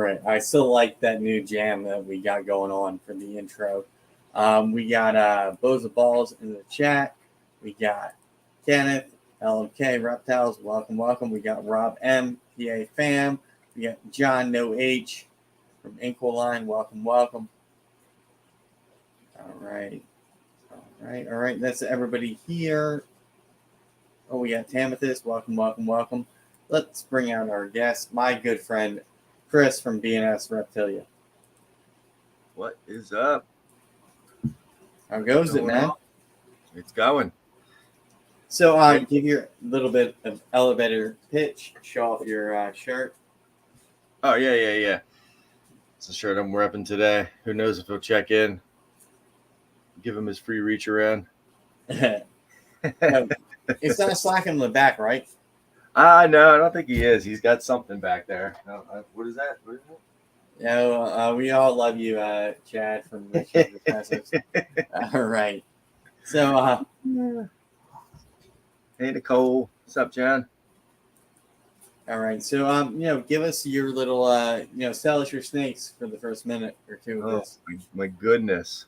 it. I still like that new jam that we got going on for the intro. We got Bows of Balls in the chat. We got Kenneth, LMK, Reptiles, welcome, welcome. We got Rob M, PA Fam. We got John No H from Inquiline, welcome, welcome. All right. That's everybody here. Oh, we got Tamathis, welcome, welcome, welcome. Let's bring out our guest, my good friend, Chris from B&S Reptilia. What is up? How goes it, man? It's going. So, give your little bit of elevator pitch. Show off your shirt. Oh, yeah. It's a shirt I'm repping today. Who knows if he'll check in. Give him his free reach around. It's not slacking in the back, right? No, I don't think he is. He's got something back there. What is that? Yeah, we all love you, Chad from the Presence. All right. So, hey, Nicole. What's up, John? All right. So, give us your little, sell us your snakes for the first minute or two of this. My goodness.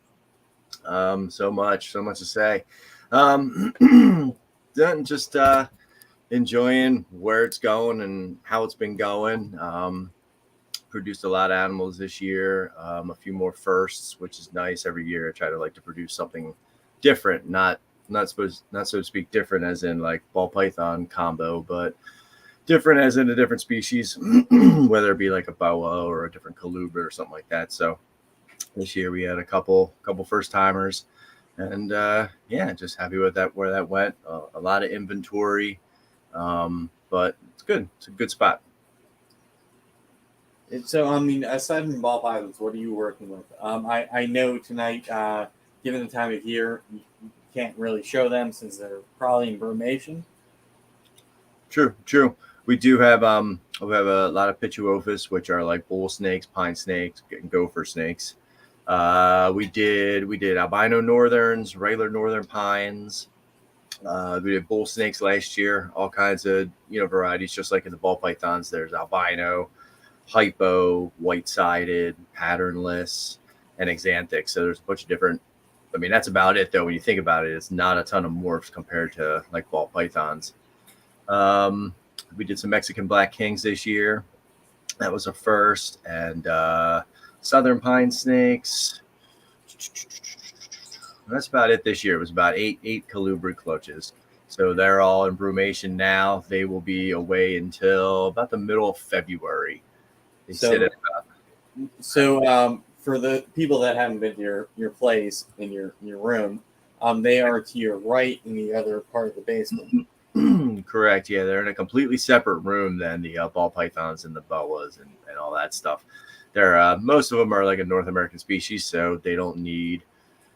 So much to say. Just enjoying where it's going and how it's been going. Produced a lot of animals this year, a few more firsts, which is nice. Every year I try to produce something different, not so to speak different as in like ball python combo, but different as in a different species, whether it be like a boa or a different colubrid or something like that. So this year we had a couple first timers, and just happy with that, where that went. A lot of inventory, but it's good. It's a good spot. So, aside from ball pythons, what are you working with? I know tonight, given the time of year, you can't really show them since they're probably in brumation. True. We do have we have a lot of pituophis, which are like bull snakes, pine snakes, and gopher snakes. We did albino northerns, regular northern pines. We did bull snakes last year, all kinds of varieties, just like in the ball pythons. There's albino, hypo, white-sided, patternless, and exanthic. So there's a bunch of different. I mean, that's about it though. When you think about it, it's not a ton of morphs compared to like ball pythons. We did some Mexican black kings this year. That was a first, and southern pine snakes. That's about it this year. It was about eight colubrid clutches. So they're all in brumation now. They will be away until about the middle of February. For the people that haven't been to your place in your room, they are to your right in the other part of the basement. Correct. Yeah, they're in a completely separate room than the ball pythons and the boas and all that stuff. They're most of them are like a North American species, so they don't need.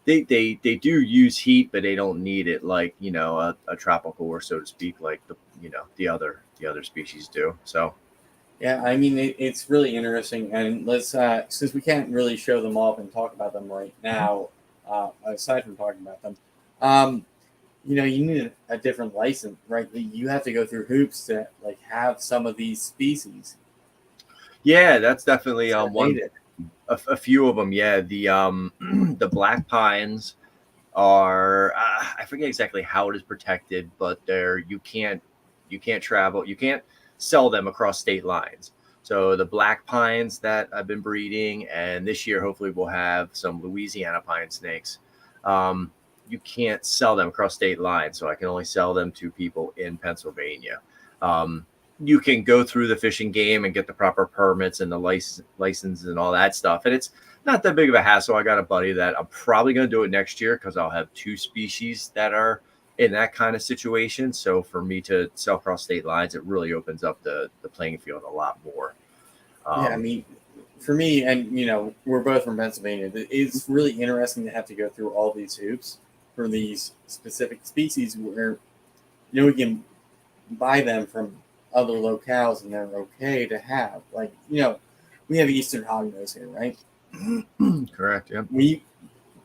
They do use heat, but they don't need it like a tropical, or so to speak, like the other species do. So. Yeah, I mean, it's really interesting, and let's since we can't really show them off and talk about them right now, aside from talking about them, you need a different license, right? You have to go through hoops to have some of these species. Yeah, that's definitely one. A few of them, yeah. The the black pines are I forget exactly how it is protected, but you can't travel, you can't sell them across state lines. So the black pines that I've been breeding, and this year hopefully we'll have some Louisiana pine snakes. You can't sell them across state lines, so I can only sell them to people in Pennsylvania. You can go through the fishing game and get the proper permits and the license and all that stuff, and it's not that big of a hassle. I got a buddy that I'm probably going to do it next year because I'll have two species that are in that kind of situation. So for me to sell across state lines, it really opens up the playing field a lot more. Yeah, I mean, for me, and we're both from Pennsylvania, it's really interesting to have to go through all these hoops for these specific species where we can buy them from other locales and they're okay to have. We have Eastern hognose here, right? Correct. Yeah. We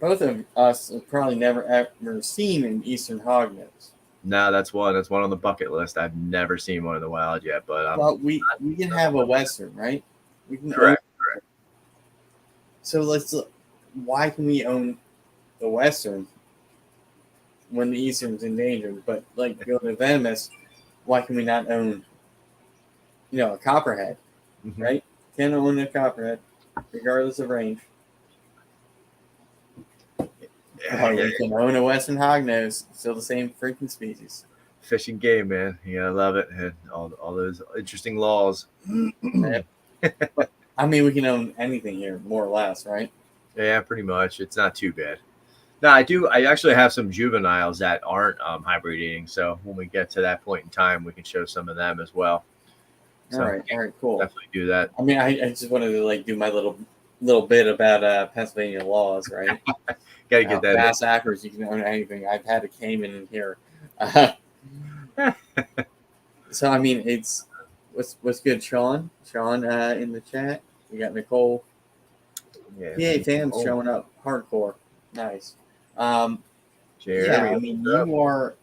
both of us have probably never ever seen an Eastern hognose. No, that's one on the bucket list. I've never seen one in the wild yet, but we can have a Western, right? We can correct. So let's look. Why can we own the Western when the Eastern's endangered? But like going to venomous, why can we not own, a copperhead, right? Can own a copperhead, regardless of range. We can own a Western hognose, still the same freaking species. Fish and game, man. You gotta love it, and all those interesting laws. But, I mean, we can own anything here, more or less, right? Yeah, pretty much. It's not too bad. No, I do. I actually have some juveniles that aren't hybridating. So when we get to that point in time, we can show some of them as well. So, all right, cool. Definitely do that. I mean, I just wanted to like do my little bit about Pennsylvania laws, right? Got to get that. Bass acres, you can own anything. I've had a caiman in here. So I mean, it's what's good, Sean? Sean in the chat. We got Nicole. Yeah, fans showing up hardcore. Nice. Jeremy, yeah, I mean, you are.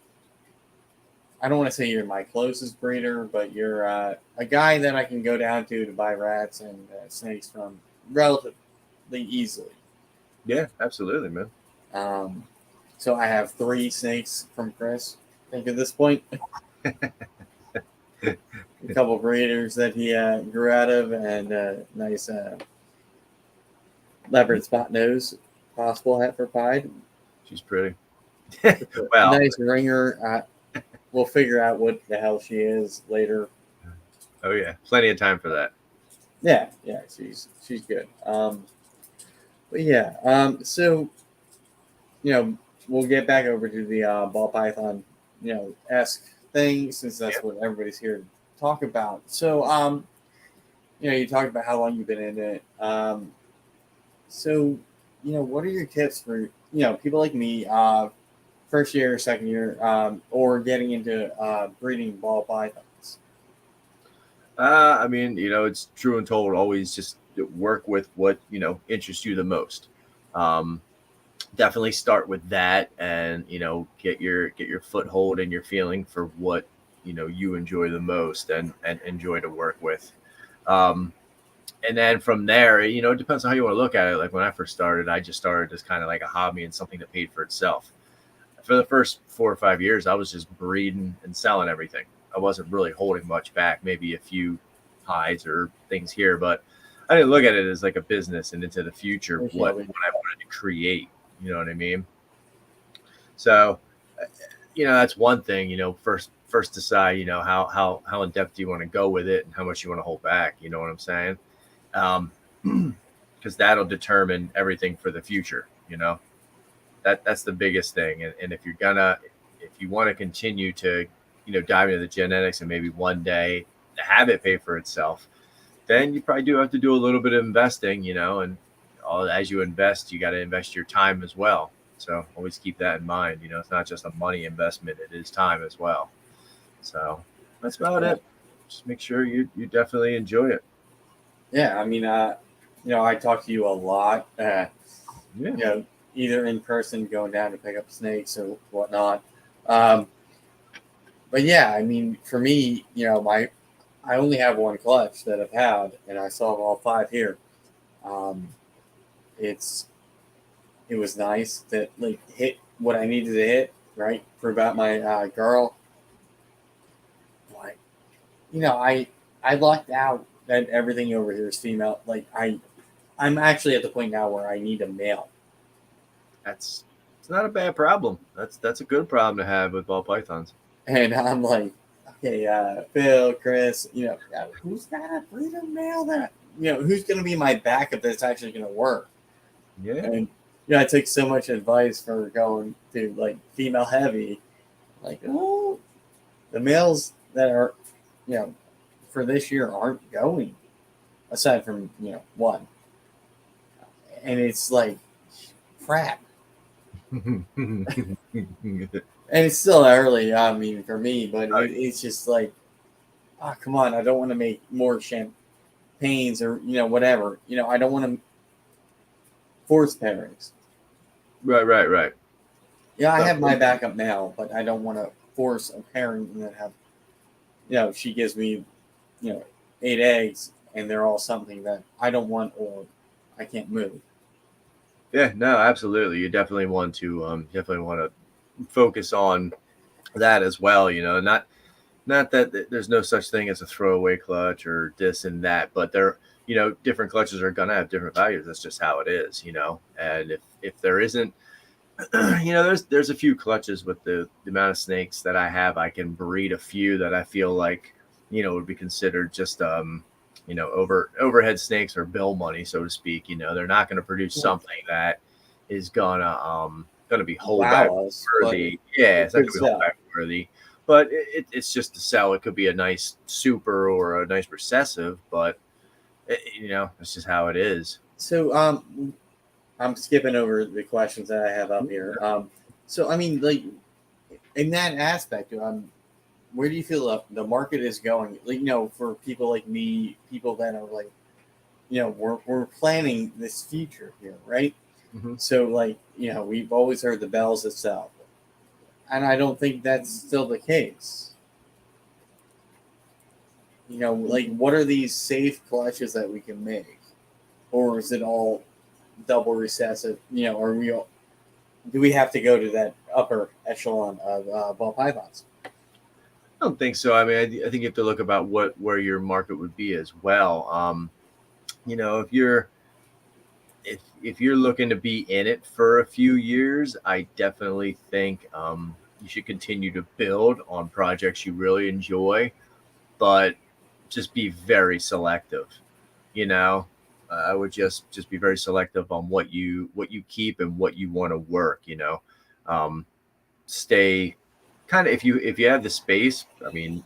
I don't want to say you're my closest breeder, but you're a guy that I can go down to buy rats and snakes from relatively easily. Yeah, absolutely, man. So I have 3 snakes from Chris, I think, at this point. A couple breeders that he grew out of, and a nice leopard spot nose possible heifer pied. She's pretty. Well, nice ringer. We'll figure out what the hell she is later. Oh yeah, plenty of time for that. Yeah, she's good. But yeah, so we'll get back over to the ball python, esque thing, since that's what everybody's here to talk about. So you talked about how long you've been in it. So what are your tips for people like me, first year, second year, or getting into breeding ball pythons? I mean, it's true and told. Always just work with what interests you the most. Definitely start with that, and get your foothold and your feeling for what you enjoy the most and enjoy to work with. And then from there, it depends on how you want to look at it. Like when I first started, I just started as kind of like a hobby and something that paid for itself. For the first 4 or 5 years, I was just breeding and selling everything. I wasn't really holding much back, maybe a few hides or things here, but I didn't look at it as like a business and into the future, what I wanted to create. You know what I mean? So, that's one thing, first decide, how in depth do you want to go with it and how much you want to hold back. You know what I'm saying? Because that'll determine everything for the future, that's the biggest thing. And if you want to continue to, dive into the genetics and maybe one day have it pay for itself, then you probably do have to do a little bit of investing, and as you invest, you got to invest your time as well. So always keep that in mind. It's not just a money investment, it is time as well. So that's about it. Just make sure you definitely enjoy it. Yeah. I mean, I talk to you a lot, either in person, going down to pick up snakes or whatnot. But yeah, I mean, for me, I only have one clutch that I've had, and I still have all 5 here. It was nice that like hit what I needed to hit, right? Prove out my girl. But I lucked out that everything over here is female. Like I'm actually at the point now where I need a male. It's not a bad problem. That's a good problem to have with ball pythons. And I'm like, okay, Phil, Chris, who's got a freedom male that who's going to be my backup that's actually going to work? Yeah. And I took so much advice for going to like female heavy, like the males that are for this year aren't going, aside from one, and it's like crap. And it's still early, I mean, for me, but it's just like, come on, I don't want to make more champagnes or, whatever. I don't want to force pairings. Right. Yeah, I have my backup now, but I don't want to force a pairing and then have, she gives me, 8 eggs and they're all something that I don't want or I can't move. Yeah, no, absolutely. You definitely want to focus on that as well. Not that there's no such thing as a throwaway clutch or this and that, but different clutches are gonna have different values. That's just how it is. And if there isn't, there's a few clutches with the amount of snakes that I have. I can breed a few that I feel like would be considered just overhead snakes or bill money, so to speak. They're not going to produce something that is gonna be holdback Wow us, but worthy. Yeah, it it's not could gonna be sell. holdback worthy. But it's just to sell. It could be a nice super or a nice recessive, but it's just how it is. So I'm skipping over the questions that I have up here. So I mean, like in that aspect, where do you feel the market is going? Like, for people like me, people that are like, we're planning this future here, right? Mm-hmm. So like, we've always heard the bells that sell, and I don't think that's still the case. Like what are these safe clutches that we can make, or is it all double recessive? Are we all, do we have to go to that upper echelon of ball pythons? I don't think so. I mean, I think you have to look about where your market would be as well. If you're looking to be in it for a few years, I definitely think you should continue to build on projects you really enjoy, but just be very selective. You know, I would just be very selective on what you keep and what you want to work. Stay kind of if you have the space. I mean,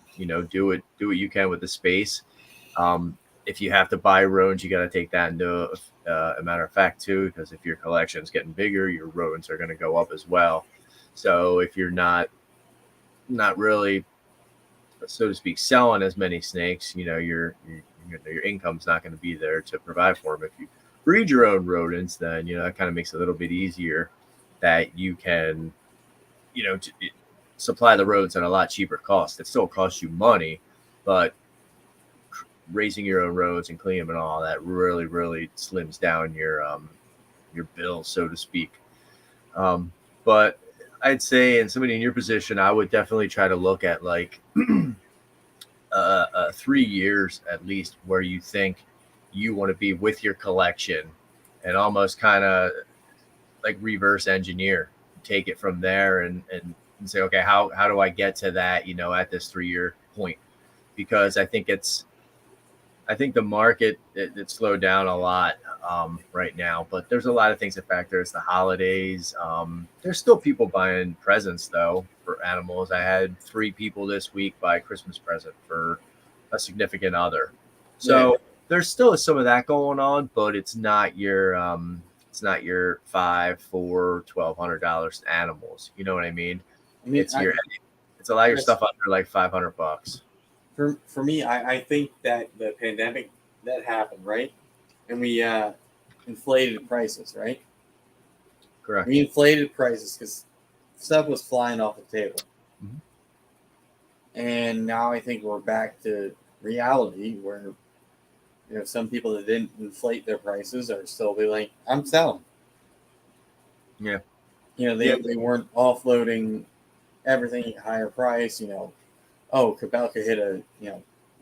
do what you can with the space. If you have to buy rodents, you got to take that into a matter of fact too, because if your collection's getting bigger, your rodents are going to go up as well. So if you're not really, so to speak, selling as many snakes, your income's not going to be there to provide for them. If you breed your own rodents, then that kind of makes it a little bit easier that you can supply the rodents at a lot cheaper cost. It still costs you money, but raising your own rodents and cleaning them and all that really really slims down your bill, so to speak. But I'd say in somebody in your position, I would definitely try to look at like 3 years at least where you think you want to be with your collection, and almost kind of like reverse engineer, take it from there and say, okay, how do I get to that, at this 3 year point? Because I think the market it slowed down a lot right now, but there's a lot of things that factor. It's the holidays. There's still people buying presents though for animals. I had 3 people this week buy a Christmas present for a significant other. Yeah, So there's still some of that going on, but it's not your $5, $4, $1,200 animals. You know what I mean? I mean, It's it's a lot of your Chris, stuff under like $500. for me, I think that the pandemic that happened, right, and we inflated prices, right? Correct. We inflated prices because stuff was flying off the table. Mhm. And now I think we're back to reality where some people that didn't inflate their prices are still be like, I'm selling. Yeah. They, Yeah. they weren't offloading everything at higher price. Oh, Kabelka hit a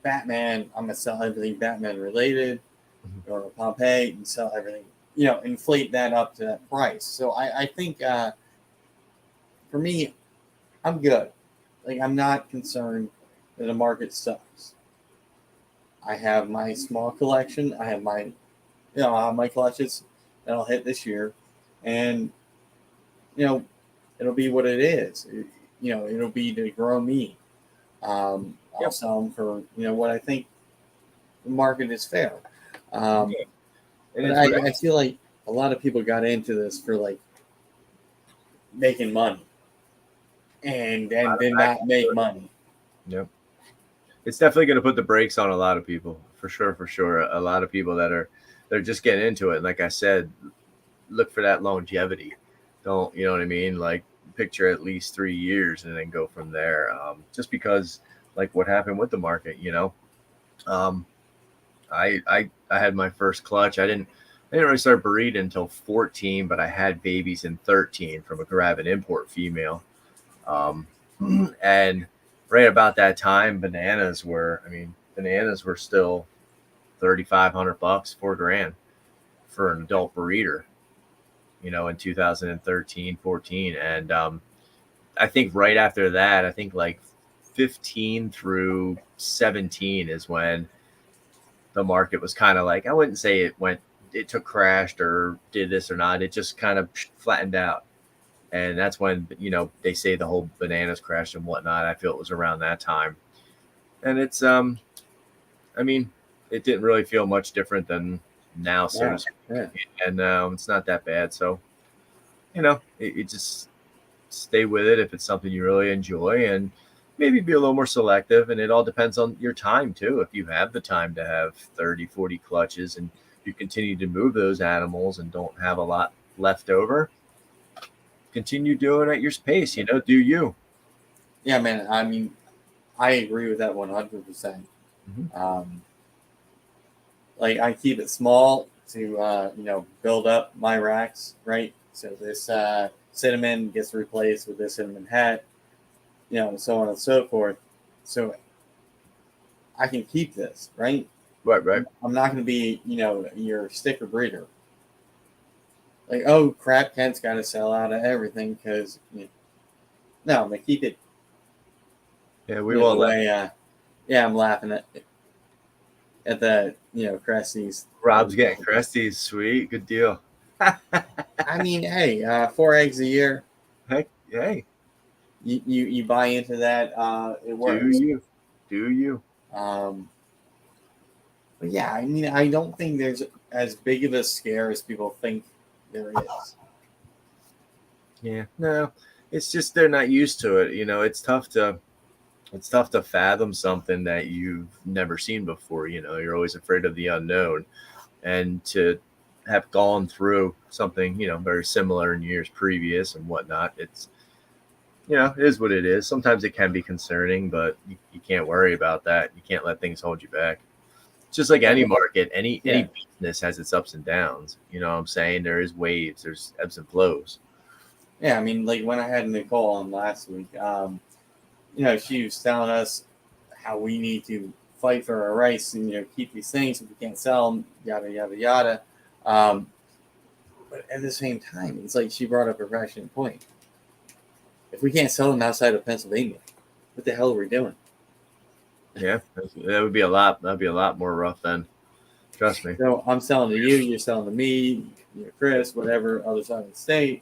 Batman. I'm gonna sell everything Batman related, Mhm. or Pompeii and sell everything. Inflate that up to that price. So I think for me, I'm good. Like I'm not concerned that the market sucks. I have my small collection. I have my clutches that I'll hit this year, and you know, it'll be what it is. It'll be to grow me. I'll Yep. sell them for what I think the market is fair. Um, Yeah. And but it's what I feel like a lot of people got into this for like making money and did not make money. Yep. It's definitely going to put the brakes on a lot of people, for sure, for sure. A lot of people they're just getting into it. And like I said, look for that longevity. Don't, you know what I mean? Like picture at least 3 years and then go from there. Just because like what happened with the market, um, I had my first clutch. I didn't really start breeding until 14, but I had babies in 13 from a grab and import female. And right about that time, bananas were still $3,500, $4,000 for an adult breeder, in 2013, 14. And I think right after that, I think like 15 through 17 is when the market was kind of like, I wouldn't say it took crashed or did this or not. It just kind of flattened out. And that's when, they say the whole bananas crashed and whatnot. I feel it was around that time. And it's, it didn't really feel much different than now, so to speak. Yeah. And it's not that bad. So, it just stay with it if it's something you really enjoy, and maybe be a little more selective. And it all depends on your time too. If you have the time to have 30, 40 clutches and you continue to move those animals and don't have a lot left over, continue doing at your pace, do you. Yeah, man. I mean, I agree with that 100%. Like, I keep it small to build up my racks, right? So this cinnamon gets replaced with this cinnamon hat, so on and so forth. So I can keep this, right? Right. I'm not going to be, your sticker breeder. Like, oh crap, Kent's got to sell out of everything because, no, I'm going to keep it. Yeah, we won't let. I'm laughing at the, Cresties. Rob's getting Cresties. Sweet. Good deal. I mean, hey, 4 eggs a year. Heck, hey. You buy into that, it works. Do you? But yeah, I mean, I don't think there's as big of a scare as people think there is. Yeah, no, it's just they're not used to it. It's tough to fathom something that you've never seen before. You're always afraid of the unknown, and to have gone through something, very similar in years previous and whatnot, it's, it is what it is. Sometimes it can be concerning, but you can't worry about that. You can't let things hold you back. Just like any market, any business has its ups and downs. You know what I'm saying? There is waves, there's ebbs and flows. Yeah, I mean, like when I had Nicole on last week, she was telling us how we need to fight for our rights and, keep these things if we can't sell them, yada, yada, yada. But at the same time, it's like she brought up a rational point. If we can't sell them outside of Pennsylvania, what the hell are we doing? Yeah, that would be a lot. That'd be a lot more rough then. Trust me. So I'm selling to you, you're selling to me, Chris, whatever, other side of the state.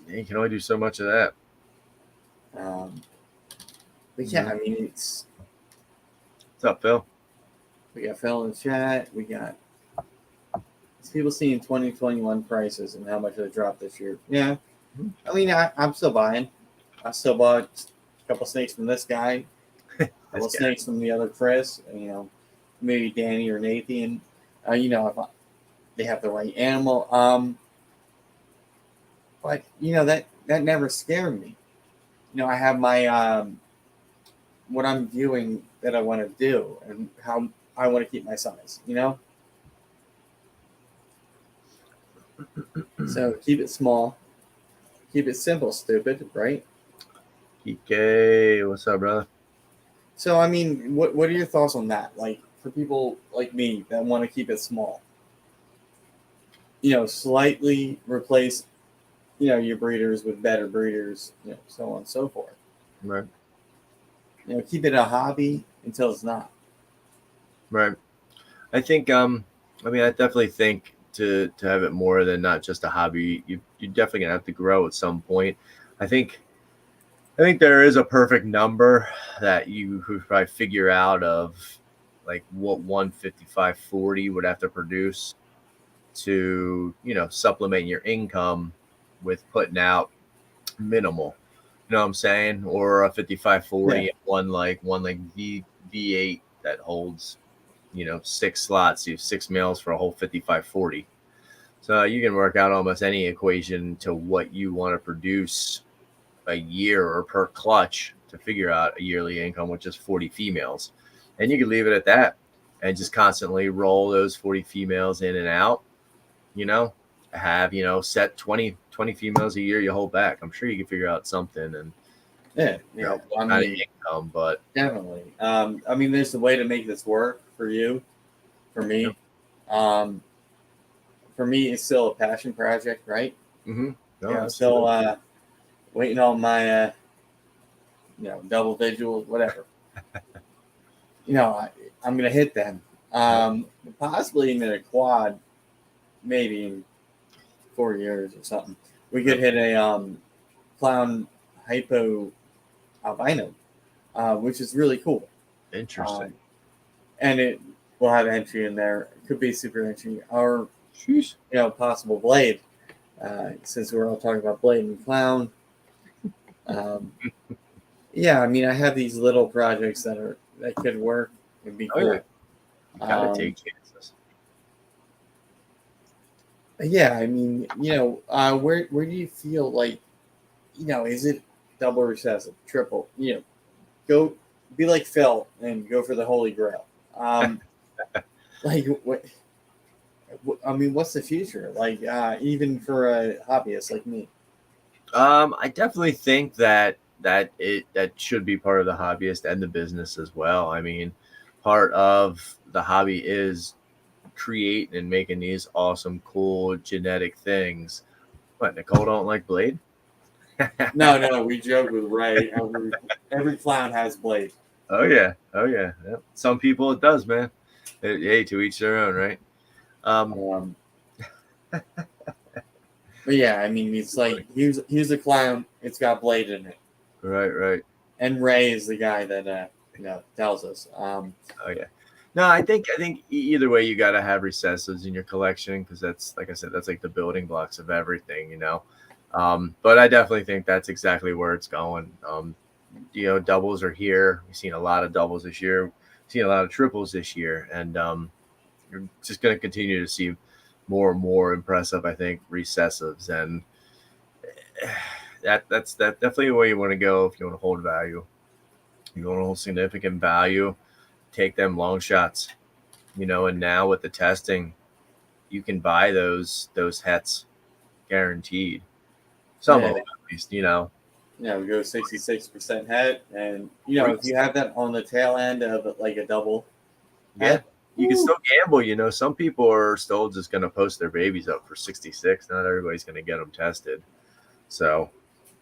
Yeah, you can only do so much of that. But yeah, I mean, it's. What's up, Phil? We got Phil in the chat. We got people seeing 2021 prices and how much they dropped this year. Yeah, I mean, I'm still buying. I still bought a couple snakes from this guy. A couple snakes from the other Chris, maybe Danny or Nathan. If they have the right animal. But that never scared me. I have my what I'm viewing that I want to do and how I want to keep my size. So keep it small, keep it simple, stupid, right? PK, what's up, brother? So, I mean, what are your thoughts on that? Like, for people like me that want to keep it small, slightly replace, your breeders with better breeders, so on and so forth. Right. Keep it a hobby until it's not. Right. I think, I definitely think to have it more than not just a hobby, you're definitely going to have to grow at some point. I think there is a perfect number that you could probably figure out of like what 155.40 would have to produce to, supplement your income with putting out minimal. You know what I'm saying? Or a 55.40 one like V8 that holds, 6 slots. You have 6 males for a whole 55.40. So you can work out almost any equation to what you want to produce a year or per clutch to figure out a yearly income with just 40 females. And you can leave it at that and just constantly roll those 40 females in and out. have, set 20 females a year you hold back. I'm sure you can figure out something and, Yeah, what kind of income, but definitely. I mean, there's a way to make this work for you, for me. Um, for me, it's still a passion project, right? mm-hmm. No, I'm still waiting on my, double visuals, whatever. I'm gonna hit them. Possibly even a quad, maybe in 4 years or something. We could hit a clown hypo albino, which is really cool. Interesting. And it will have entry in there. It could be super entry or Sheesh. possible blade. Since we're all talking about blade and clown. Yeah, I mean, I have these little projects that could work and be cool. Yeah. You gotta take chances. Yeah, I mean, where do you feel like, is it double recessive, triple? Go be like Phil and go for the Holy Grail. Like what? I mean, what's the future like? Even for a hobbyist like me. I definitely think that should be part of the hobbyist and the business as well. I mean, part of the hobby is creating and making these awesome, cool genetic things. What, Nicole don't like Blade? No, we joke with Ray. Every clown has Blade. Oh yeah. Yep. Some people it does, man. Hey, to each their own, right? But yeah, I mean, it's like here's a clown. It's got Blade in it. Right. And Ray is the guy that tells us. Oh yeah. No, I think either way you got to have recessives in your collection because that's, like I said, that's like the building blocks of everything, But I definitely think that's exactly where it's going. Doubles are here. We've seen a lot of doubles this year. We've seen a lot of triples this year, and you're just going to continue to see more and more impressive, I think, recessives, and that's definitely the way you want to go if you want to hold value. You want to hold significant value. Take them long shots, and now with the testing, you can buy those hets guaranteed. Some of them at least, we go 66% head, and if you have that on the tail end of like a double head, you can still gamble. Some people are still just going to post their babies up for 66. Not everybody's going to get them tested. So,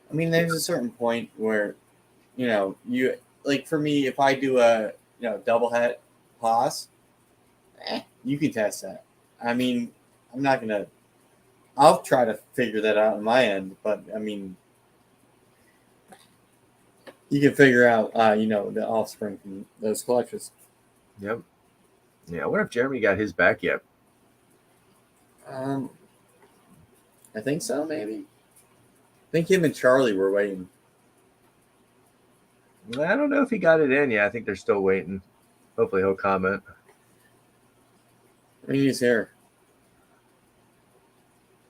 I mean, there's a certain point where, you like for me, if I do a double head pause, you can test that. I mean, I'm not gonna. I'll try to figure that out on my end, but I mean, you can figure out, the offspring from those collections. Yep. Yeah. I wonder if Jeremy got his back yet. I think so. Maybe. I think him and Charlie were waiting. I don't know if he got it in. Yeah, I think they're still waiting. Hopefully, he'll comment. I mean, he's here.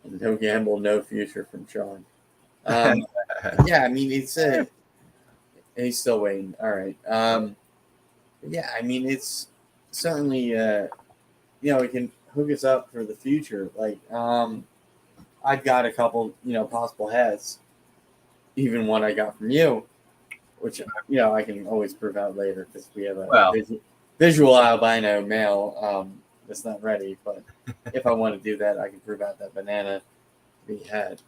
No gamble, no future from Sean. Yeah, I mean, he's still waiting. All right. Yeah, I mean, it's certainly, it can hook us up for the future. Like, I've got a couple, possible heads, even one I got from you, which, I can always prove out later because we have a visual albino male that's not ready. But if I want to do that, I can prove out that banana we had.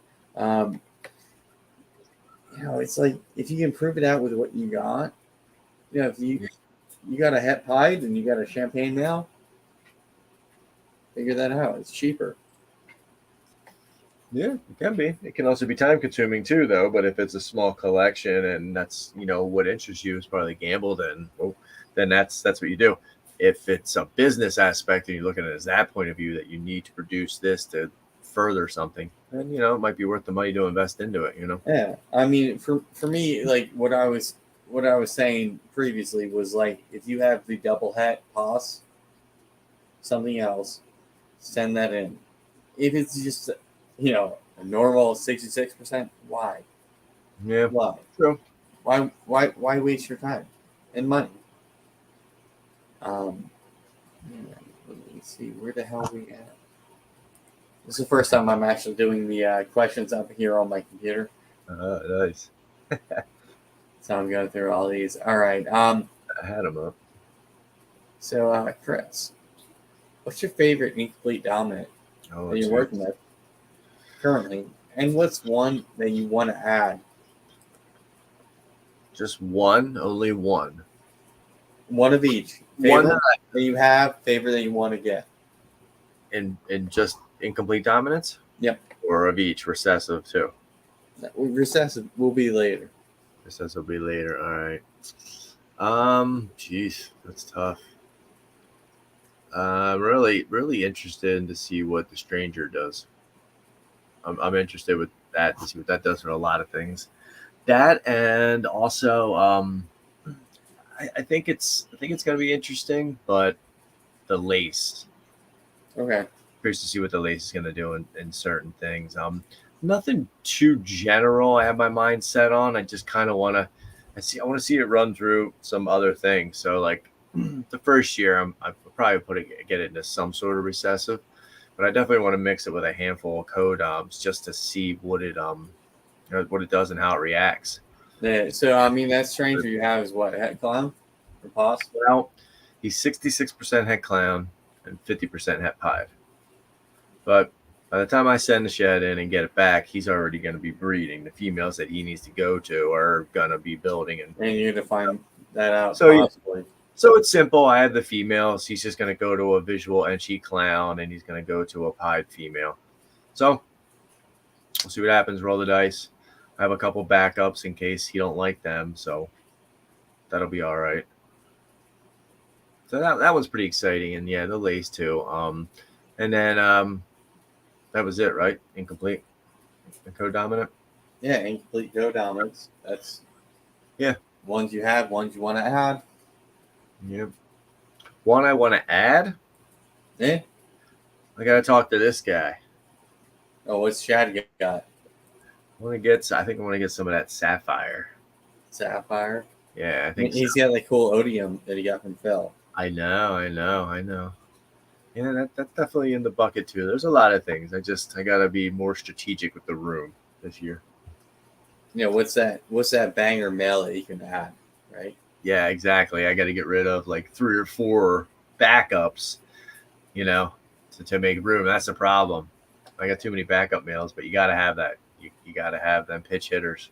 It's like if you can prove it out with what you got, if you got a het pied and you got a champagne male, figure that out. It's cheaper. Yeah, it can be. It can also be time consuming too, though. But if it's a small collection and that's what interests you is probably gamble, then that's what you do. If it's a business aspect and you're looking at it as that point of view that you need to produce this to further something, then it might be worth the money to invest into it. Yeah, I mean, for me, like what I was saying previously was like if you have the double het pass, something else, send that in. If it's just a normal 66%, why? Yeah, why? True. Why waste your time and money? Let me see, where the hell are we at? This is the first time I'm actually doing the questions up here on my computer. Nice. So I'm going through all these. All right. I had them up. So, Chris, what's your favorite incomplete dominant that you're working with currently? And what's one that you want to add? Just one, only one. One of each. Favorite that you have, favorite that you want to get. In just incomplete dominance? Yep. Or of each, recessive too? Recessive will be later. Recessive will be later. All right. Geez, that's tough. Really interested to see what the stranger does. I'm interested with that to see what that does for a lot of things. That and also, I think it's going to be interesting, but the lace. Okay. Curious to see what the lace is going to do in certain things. Nothing too general. I have my mind set on. I just kind of want to. I want to see it run through some other things. So like the first year, I probably get it into some sort of recessive, but I definitely want to mix it with a handful of codoms just to see what it does and how it reacts. Yeah. So I mean, that stranger you have is what, head clown or pos? Well, he's 66% head clown and 50% het pied. But by the time I send the shed in and get it back, he's already going to be breeding. The females that he needs to go to are going to be building. And you need to find that out possibly. So it's simple. I have the females. He's just going to go to a visual Enchi clown, and he's going to go to a pied female. So we'll see what happens. Roll the dice. I have a couple backups in case he don't like them. So that'll be all right. So that one's pretty exciting. And, yeah, the lace too. And then that was it, right? Incomplete. The co-dominant. Yeah, incomplete co-dominants. That's ones you have, ones you want to add. Yep. One I want to add. Yeah. I got to talk to this guy. Oh, what's Chad got? I think I want to get some of that sapphire. Sapphire. Yeah, I think he's got that cool odium that he got from Phil. I know. Yeah, that's definitely in the bucket too. There's a lot of things. I gotta be more strategic with the room this year. What's that banger male that you can add, right? Yeah, exactly. I got to get rid of like 3 or 4 backups, to make room. That's the problem. I got too many backup males, but you got to have that. You got to have them pitch hitters.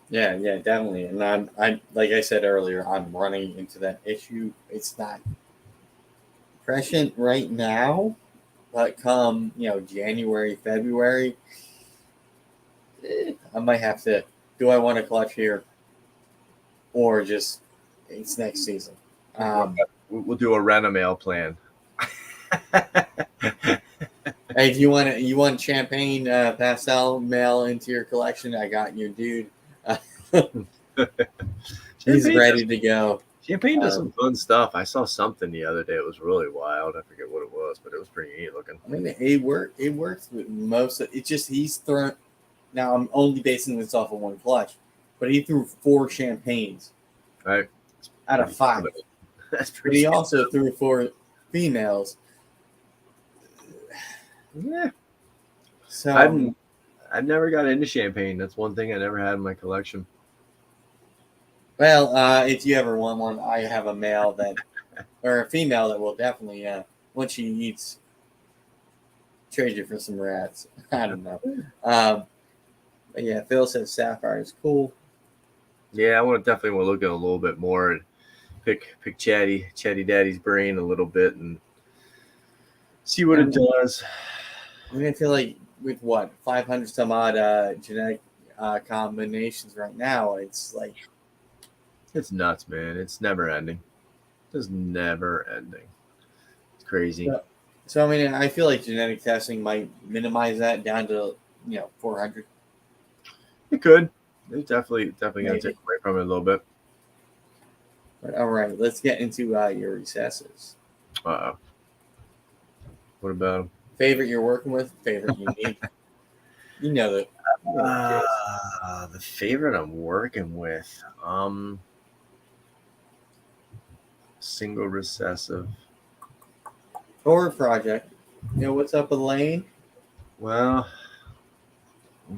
Yeah, definitely. And I'm like I said earlier, I'm running into that issue. It's not prescient right now, but come January, February, I might have to. Do I want to clutch here, or just it's next season? We'll do a Renamail plan. Hey, do you want champagne pastel male into your collection? I got you, dude. He's ready to go. Champagne does some fun stuff. I saw something the other day. It was really wild. I forget what it was, but it was pretty neat looking. I mean, it works with most of it. Just he's thrown. Now I'm only basing this off of one clutch, but he threw 4 champagnes, right, out of 5. That's pretty. But he also threw 4 females. Yeah. So I've never got into champagne. That's one thing I never had in my collection. Well, if you ever want one, I have a male that, or a female that will definitely, once she eats, trade you for some rats. I don't know. But yeah, Phil says sapphire is cool. Yeah, I definitely want to look at it a little bit more and pick Chatty Daddy's brain a little bit and see what it does. I mean, I feel like with 500 some odd genetic combinations right now, it's like. It's nuts, man. It's never ending. It's never ending. It's crazy. So I mean, I feel like genetic testing might minimize that down to 400. It could. It's definitely going to take away from it a little bit. But, all right, let's get into your recessives. What about them? Favorite you're working with? Favorite you need? You know that. The favorite I'm working with. Single recessive. Or project. What's up, Elaine? Well,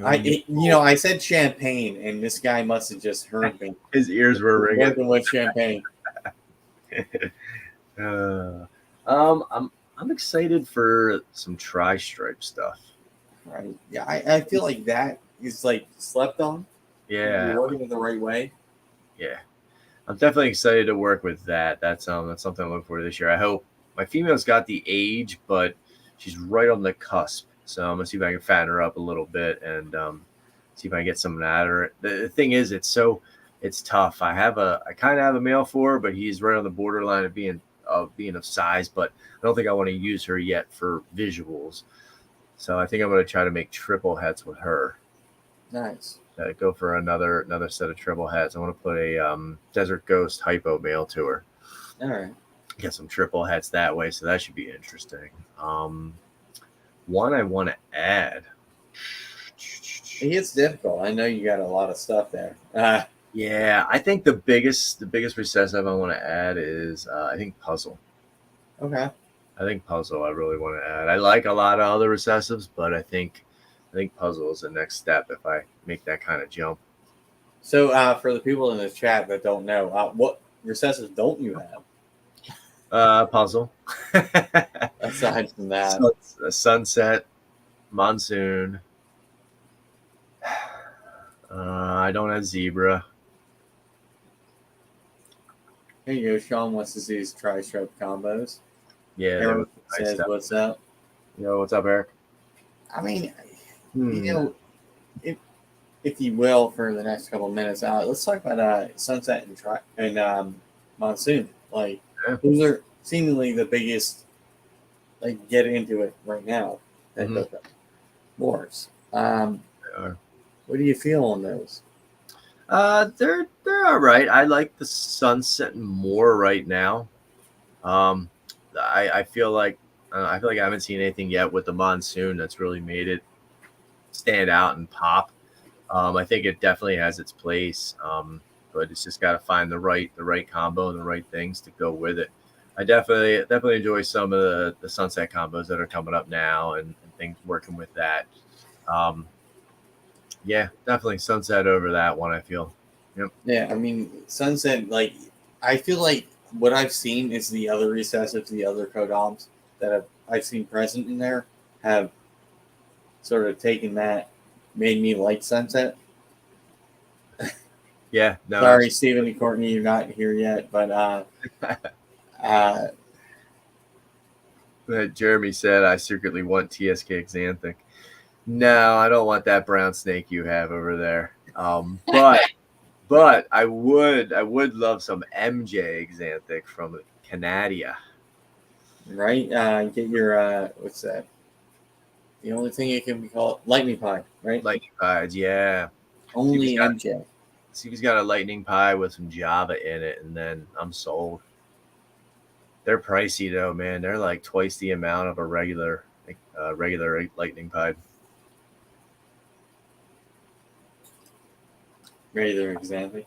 I said champagne, and this guy must have just heard me. his ears were ringing. Working with champagne. I'm excited for some tri-stripe stuff. Right. Yeah, I feel like that is like slept on. Yeah, You're working it the right way. yeah. I'm definitely excited to work with that. That's something I look for this year. I hope my female's got the age, but she's right on the cusp. So I'm gonna see if I can fatten her up a little bit and see if I can get something out of her. The thing is, it's tough. I kind of have a male for her, but he's right on the borderline of being of size. But I don't think I want to use her yet for visuals. So I think I'm gonna try to make triple heads with her. Nice. Go for another set of triple heads. I want to put a Desert Ghost hypo male to her. All right. Get some triple heads that way, so that should be interesting. One I want to add. It gets difficult. I know you got a lot of stuff there. Yeah, I think the biggest recessive I want to add is I think puzzle. Okay. I think puzzle I really want to add. I like a lot of other recessives, but I think puzzle is the next step if I make that kind of jump. So for the people in the chat that don't know, what recessives don't you have? Puzzle. Aside from that, sunset, monsoon. I don't have zebra. here you go. Sean wants to see his tri-stripe combos. Yeah, Eric nice says, stuff. "What's up?" Yo, what's up, Eric? I mean, if you will, for the next couple of minutes, let's talk about sunset and monsoon. Like, those are seemingly the biggest. Like, get into it right now. Wars. What do you feel on those? They're all right. I like the sunset more right now. I feel like I haven't seen anything yet with the monsoon that's really made it stand out and pop. I think it definitely has its place, but it's just got to find the right combo and the right things to go with it. I definitely enjoy some of the sunset combos that are coming up now and things working with that. Yeah, definitely sunset over that one. I feel. Yep. Yeah, I mean sunset. Like, I feel like what I've seen is the other recessives, the other codoms that I've seen present in there have sort of taken that, made me like sunset. Yeah. No. Sorry, Stephen and Courtney, you're not here yet, but Jeremy said, I secretly want TSK Xanthic. No, I don't want that brown snake you have over there. But I would love some MJ Xanthic from Canadia. Right? Get your what's that? The only thing it can be called lightning pie, right? Lightning pies, yeah. Only MJ. See if he's got a lightning pie with some Java in it, and then I'm sold. They're pricey though, man. They're like twice the amount of a regular lightning pie. Regular Xanthic.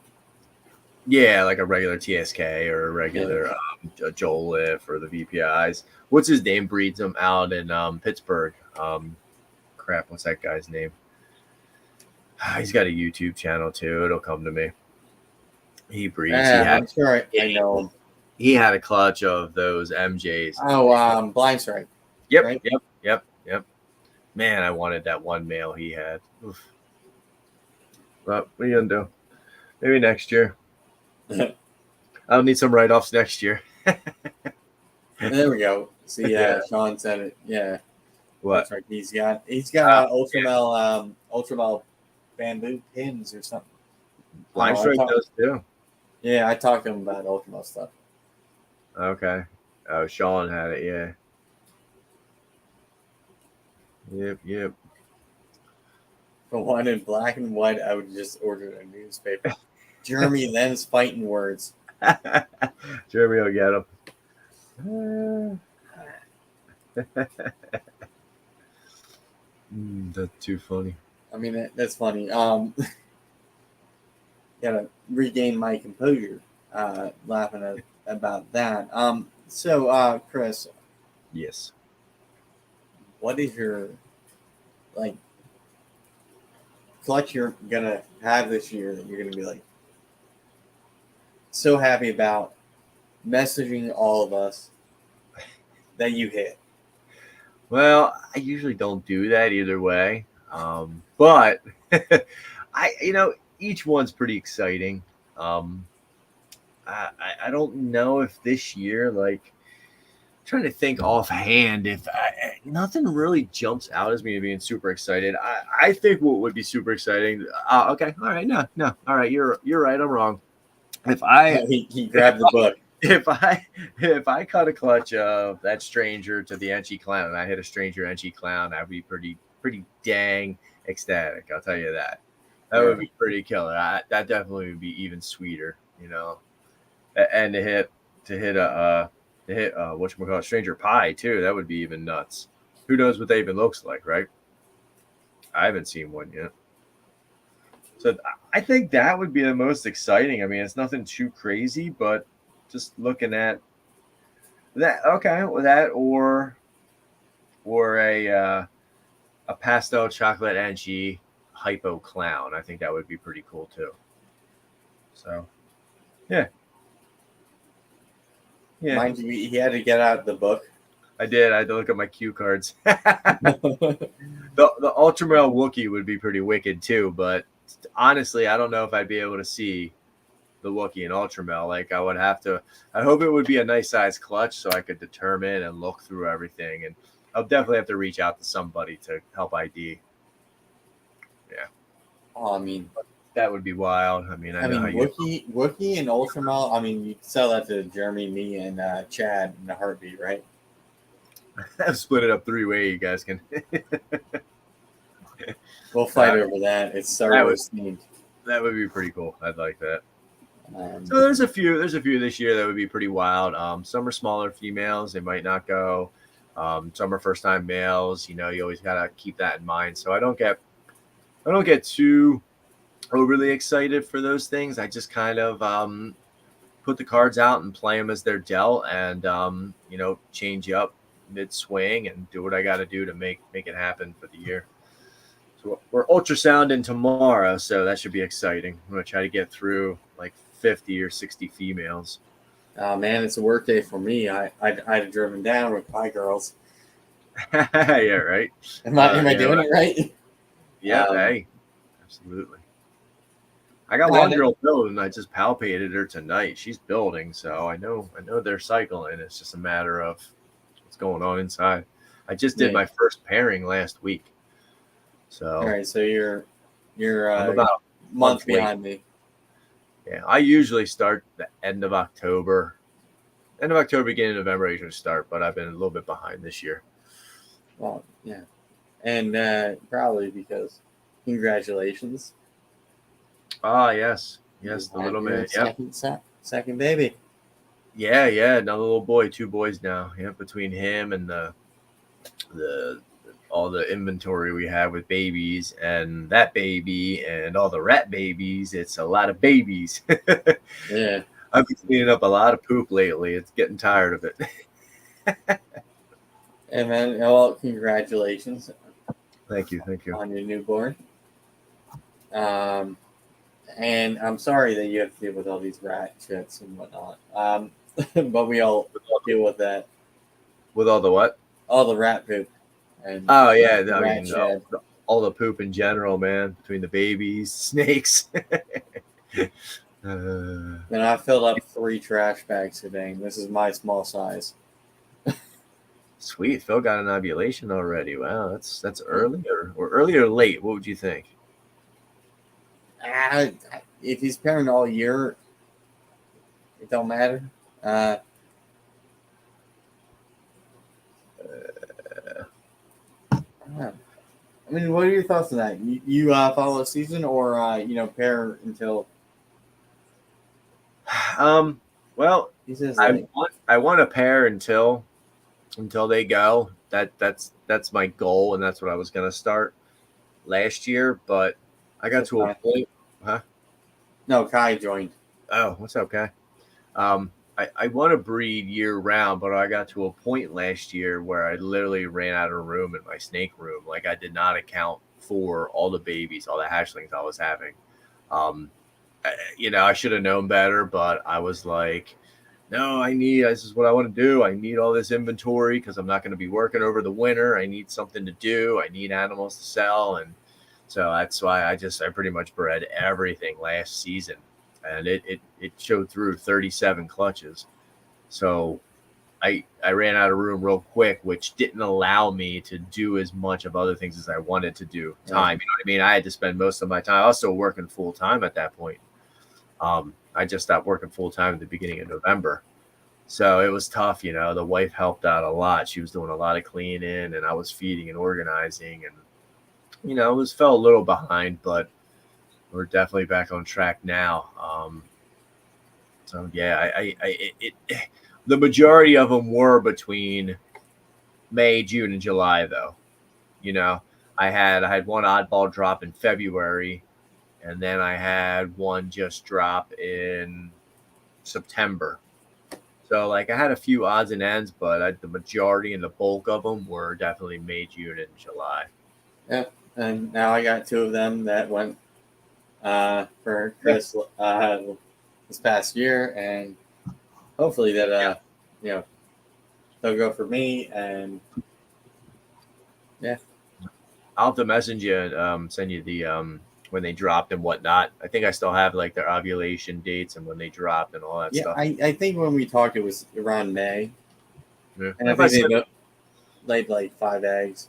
Yeah, like a regular TSK or a regular Jolif or the VPIs. What's his name? Breeds them out in Pittsburgh. Crap, what's that guy's name? He's got a YouTube channel too. It'll come to me. He breeds. I'm sure I know him. He had a clutch of those MJs. Oh, Blind Strike. Yep, right? yep. Man, I wanted that one male he had. Oof. But what are you gonna do? Maybe next year. I'll need some write-offs next year. There we go. See, Sean said it. Yeah. What? That's right. He's got Ultramel bamboo pins or something. Blind Strike does too. Yeah, I talked to him about Ultramel stuff. Okay. Oh, Sean had it. Yeah. Yep. For one in black and white, I would just order a newspaper. Jeremy then's fighting words. Jeremy will get him. That's too funny. I mean, that's funny. Gotta regain my composure. Laughing about that. So, Chris. Yes. what is your like clutch you're gonna have this year that you're gonna be like so happy about messaging all of us that you hit? Well, I usually don't do that either way. But each one's pretty exciting. Um, I don't know if this year, like, trying to think offhand, if nothing really jumps out as me being super excited. I think what would be super exciting. Okay, all right, no, all right, you're right. I'm wrong. If I He grabbed the book. if I caught a clutch of that stranger to the Enchi clown and I hit a stranger Enchi clown, I'd be pretty dang ecstatic. I'll tell you that. That would be pretty killer. That definitely would be even sweeter, And to hit whatchamacallit, stranger pie too. That would be even nuts. Who knows what that even looks like, right? I haven't seen one yet. So I think that would be the most exciting. I mean, it's nothing too crazy, but just looking at that, okay, well, that or a pastel chocolate Enchi hypo clown. I think that would be pretty cool too. So, yeah. Mind you, he had to get out the book. I did. I had to look at my cue cards. the Ultramel Wookiee would be pretty wicked too, but honestly, I don't know if I'd be able to see the Wookiee and Ultramel. Like, I would have to. I hope it would be a nice size clutch so I could determine and look through everything. And I'll definitely have to reach out to somebody to help ID. Yeah. Oh, I mean, that would be wild. I mean, Wookiee and Ultramel. I mean, you could sell that to Jeremy, me, and Chad in a heartbeat, right? I've split it up 3-way. You guys can. We'll fight over that. It's Star Wars themed. That would be pretty cool. I'd like that. So there's a few this year that would be pretty wild. Some are smaller females. They might not go. Some are first time males. You always gotta keep that in mind. So I don't get too overly excited for those things. I just kind of put the cards out and play them as they're dealt, and change up mid swing and do what I got to do to make it happen for the year. So we're ultrasounding tomorrow, so that should be exciting. I'm gonna try to get through like 50 or 60 females. Oh man, it's a work day for me. I'd have driven down with Pie Girls. Yeah, right. Am I doing it right? Yeah, hey, absolutely. I got one girl building. I just palpated her tonight. She's building, so I know they're cycling. It's just a matter of what's going on inside. I just did my first pairing last week. So all right, so you're I'm about a month behind me. Yeah, I usually start the end of October, beginning of November. I usually start, but I've been a little bit behind this year. Well, yeah, and probably because congratulations. Ah, yes, the little man. Second baby. Yeah, another little boy, 2 boys now. Yeah, between him and the all the inventory we have with babies and that baby and all the rat babies, it's a lot of babies. Yeah, I've been cleaning up a lot of poop lately. It's getting tired of it. And then, well, congratulations. Thank you on your newborn. And I'm sorry that you have to deal with all these rat shits and whatnot. But we all deal with that. With all the what? All the rat poop. And oh yeah, all the poop in general, man. Between the babies, snakes. And I filled up 3 trash bags today. This is my small size. Sweet, Phil got an ovulation already. Wow, that's early or early or late. What would you think? If he's pairing all year, it don't matter. I mean, what are your thoughts on that? You follow a season or pair until? Well, he says I want to pair until they go. That's my goal, and that's what I was gonna start last year. But I got to a point, huh? No, Kai joined. Oh, what's up, Kai? I want to breed year round, but I got to a point last year where I literally ran out of room in my snake room. Like I did not account for all the babies, all the hatchlings I was having. I should have known better, but I was like, no, this is what I want to do. I need all this inventory because I'm not going to be working over the winter. I need something to do. I need animals to sell. And so that's why I pretty much bred everything last season. And it showed through 37 clutches. So I ran out of room real quick, which didn't allow me to do as much of other things as I wanted to do. Time, you know what I mean? I had to spend most of my time. I was still working full time at that point. I just stopped working full time at the beginning of November. So it was tough, The wife helped out a lot. She was doing a lot of cleaning, and I was feeding and organizing, and it fell a little behind, but we're definitely back on track now. So yeah, the majority of them were between May, June, and July, though. I had one oddball drop in February, and then I had one just drop in September. So, like, I had a few odds and ends, but the majority and the bulk of them were definitely May, June, and July. Yeah, and now I got 2 of them that went for Chris this past year, and hopefully that they'll go for me, and yeah. I'll have to message you, send you the when they dropped and whatnot. I think I still have like their ovulation dates and when they dropped and all that stuff. I think when we talked, it was around May. Yeah. And I think they laid like 5 eggs.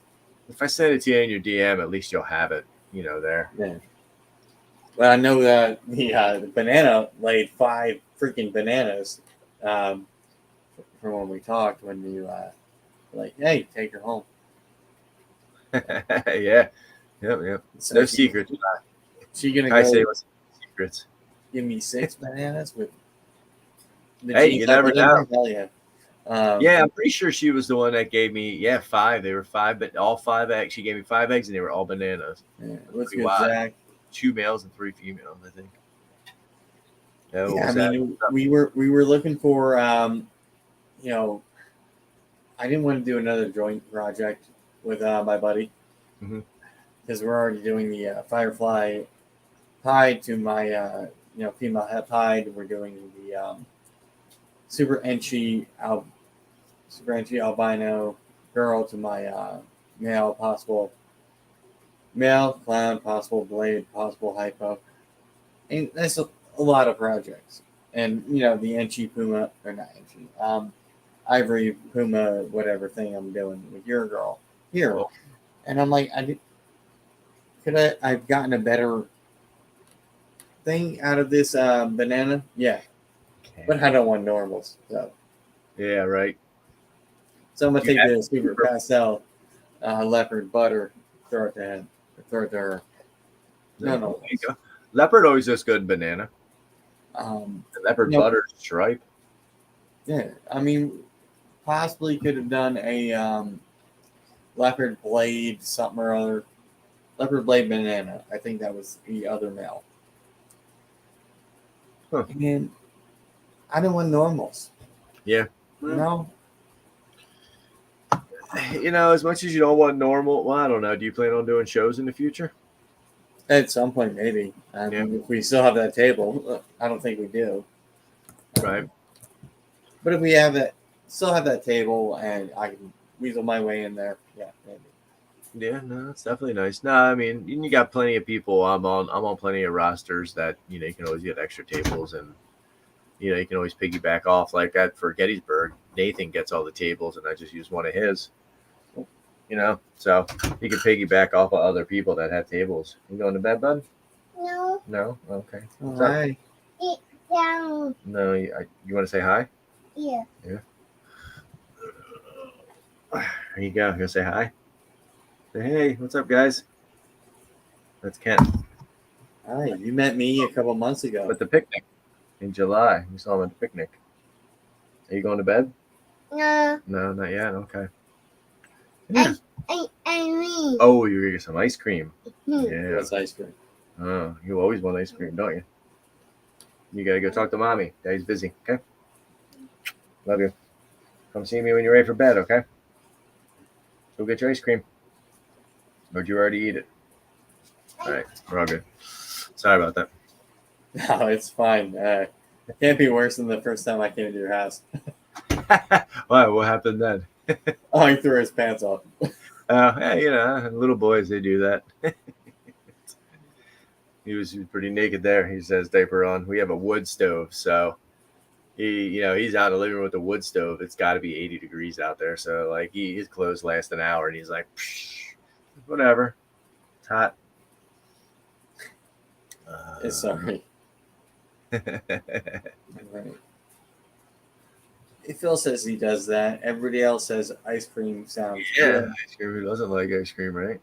If I send it to you in your DM, at least you'll have it, there. Yeah. Well, I know that the banana laid 5 freaking bananas from when we talked, when you like, hey, take her home. Yeah. Yep. So no secrets. She gonna I say what's secrets? Give me 6 bananas with. Hey, you never know. Hell yeah. I'm pretty sure she was the one that gave me 5. They were 5, but all 5 eggs. She gave me 5 eggs, and they were all bananas. Yeah, what's good, Zach? 2 males and 3 females, I think. I mean, we were looking for I didn't want to do another joint project with my buddy, because we're already doing the Firefly Pied to my female het pied. We're doing the super enchy albino girl to my male clown, possible blade, possible hypo, and that's a lot of projects. And the enchy puma, or not enchy, ivory puma, whatever thing I'm doing with your girl here. Cool. And I'm like, I've gotten a better thing out of this banana? Yeah. Okay. But I don't want normals. So. Yeah, right. So I'm going to take the super pastel leopard butter, throw it to her. No. There you go. Leopard always looks good in banana. Leopard butter stripe. Yeah. I mean, possibly could have done a leopard blade something or other. Leopard blade banana. I think that was the other male. Huh. And I don't want normals. Yeah. No. As much as you don't want normal, well, I don't know. Do you plan on doing shows in the future? At some point, maybe. If we still have that table, I don't think we do. Right. But if we still have that table, and I can weasel my way in there, yeah, maybe. Yeah, no, it's definitely nice. No, I mean, you got plenty of people. I'm on plenty of rosters that you can always get extra tables, and you can always piggyback off like that. For Gettysburg, Nathan gets all the tables, and I just use one of his. So you can piggyback off of other people that have tables. You going to bed, bud? No. No. Okay. Hi. Sit down. No, you want to say hi? Yeah. Yeah. There you go. You gonna say hi? Say hey. What's up, guys? That's Ken. Hi. You met me a couple months ago at the picnic in July. You saw him at the picnic. Are you going to bed? No. No, not yet. Okay. Yeah. I mean. Oh, you're gonna get some ice cream. Yeah. What's ice cream? Oh, you always want ice cream, don't you? You gotta go talk to mommy. Daddy's busy. Okay. Love you. Come see me when you're ready for bed, okay? Go get your ice cream. Or did you already eat it? All right, we're all good. Sorry about that. No, it's fine. Can't be worse than the first time I came to your house. Wow, what happened then? Oh, he threw his pants off. Yeah, you know, little boys, they do that. He was pretty naked there. He says diaper on. We have a wood stove, so he's out in the living room with the wood stove. It's got to be 80 degrees out there. So like his clothes last an hour, and he's like, whatever, it's hot. Sorry. Right. Phil says he does that. Everybody else says ice cream sounds good. Ice cream. Who doesn't like ice cream, right?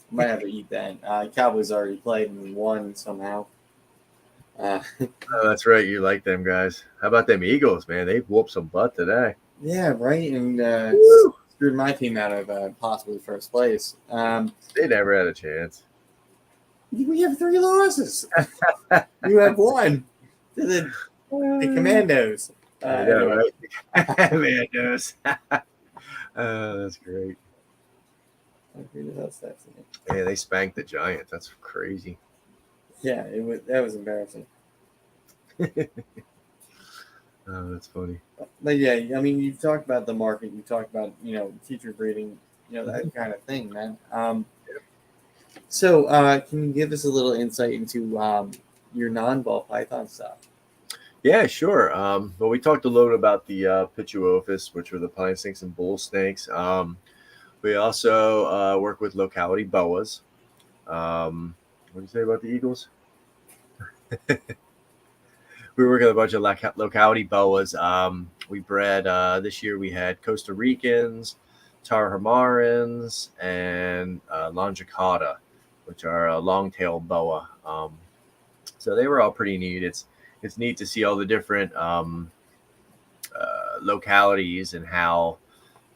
Might have to eat that. Cowboys already played and won somehow. Oh, that's right. You like them guys. How about them Eagles, man? They whooped some butt today. Yeah, right. And screwed my team out of possibly first place. They never had a chance. We have 3 losses. You have 1 to the Commandos. I know, right? Man knows. That's great. Yeah, they spanked the Giants. That's crazy. Yeah, that was embarrassing. Oh, that's funny. But yeah, I mean, you've talked about the market. You talked about future breeding, that kind of thing, man. So can you give us a little insight into your non-ball python stuff? Yeah, sure. Well, we talked a little about the Pituophis, which were the pine snakes and bull snakes. We also work with locality boas. What do you say about the eagles? We work with a bunch of locality boas. We bred this year. We had Costa Ricans, Tarahmarans, and Longicauda, which are a long-tailed boa. So they were all pretty neat. It's neat to see all the different localities and how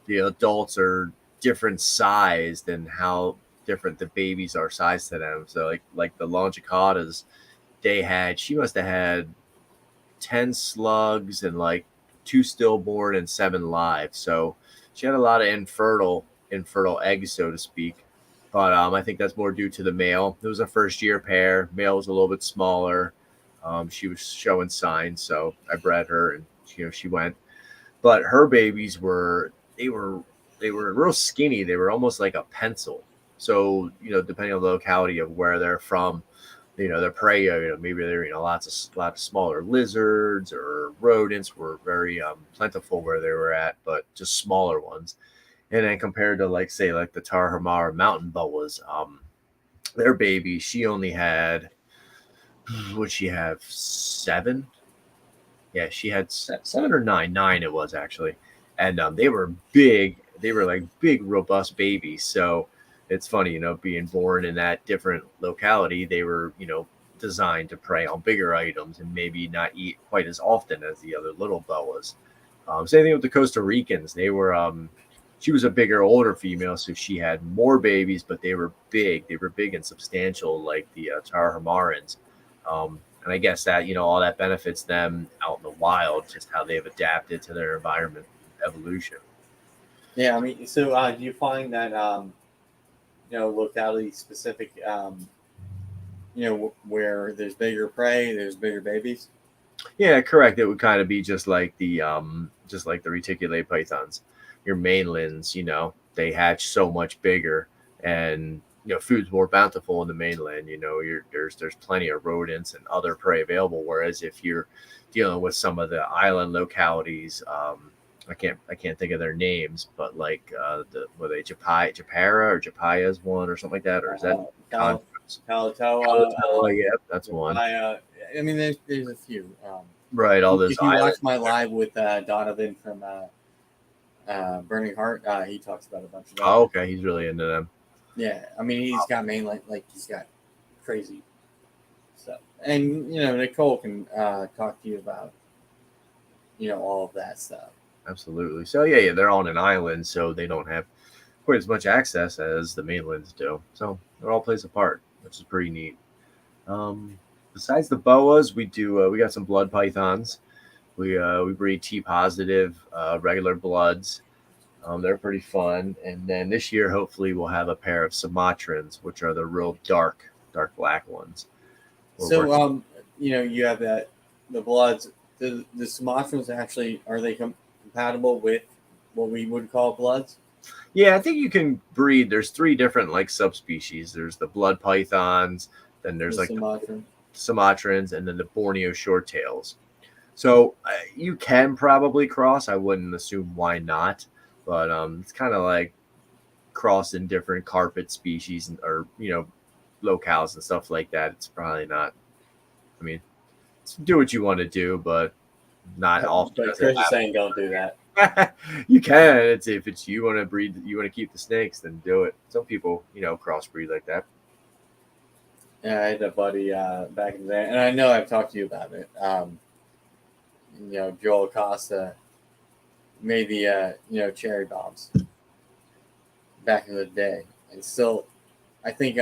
the adults are different sized and how different the babies are sized to them. So like the Longicaudas, she must have had 10 slugs and like 2 stillborn and 7 live. So she had a lot of infertile eggs, so to speak. But I think that's more due to the male. It was a first year pair. Male was a little bit smaller. She was showing signs, so I bred her, and she went. But her babies were real skinny. They were almost like a pencil. So depending on the locality of where they're from, their prey, maybe they're lots of smaller lizards or rodents were very plentiful where they were at, but just smaller ones. And then compared to like the Tarahumara mountain boas, their baby, she only had, would she have 7? Yeah, she had 7 or 9. 9 it was actually, and they were big. They were like big, robust babies. So it's funny, being born in that different locality, they were, designed to prey on bigger items and maybe not eat quite as often as the other little boas. Same thing with the Costa Ricans. They were, she was a bigger, older female, so she had more babies, but they were big. They were big and substantial, like the Tarahmarans. And I guess that, all that benefits them out in the wild, just how they've adapted to their environment, evolution. Yeah, I mean, so do you find that, locality specific, where there's bigger prey, there's bigger babies? Yeah, correct. It would kind of be just like the reticulated pythons. Your mainlands, they hatch so much bigger, and food's more bountiful in the mainland. There's plenty of rodents and other prey available. Whereas if you're dealing with some of the island localities, I can't think of their names, but like were they Japara or Japaya is one or something like that, or is that Kalatoa? Yeah, that's one. I mean, there's a few. Right, all those. If you watch my live with Donovan from Burning Heart, he talks about a bunch of them. Oh, okay, he's really into them. Yeah, I mean, he's got mainland, like he's got crazy stuff, and Nicole can talk to you about all of that stuff. Absolutely. So yeah, they're on an island, so they don't have quite as much access as the mainlands do. So it all plays a part, which is pretty neat. Besides the boas, we got some blood pythons. We breed T positive, regular bloods. They're pretty fun. And then this year, hopefully, we'll have a pair of Sumatrans, which are the real dark black ones. So, you have the bloods. The Sumatrans actually, are they compatible with what we would call bloods? Yeah, I think you can breed. There's 3 different like subspecies. There's the blood pythons, then there's like Sumatran. the Sumatrans, and then the Borneo shorttails. So you can probably cross. I wouldn't assume why not, but it's kind of like crossing different carpet species or locales and stuff like that. It's probably not. I mean, do what you want to do, but not often. But Chris is saying don't do that. You can. If it's you want to breed, you want to keep the snakes, then do it. Some people, crossbreed like that. Yeah, I had a buddy back in the day, and I know I've talked to you about it. Joel Costa made the cherry bombs back in the day, and still, I think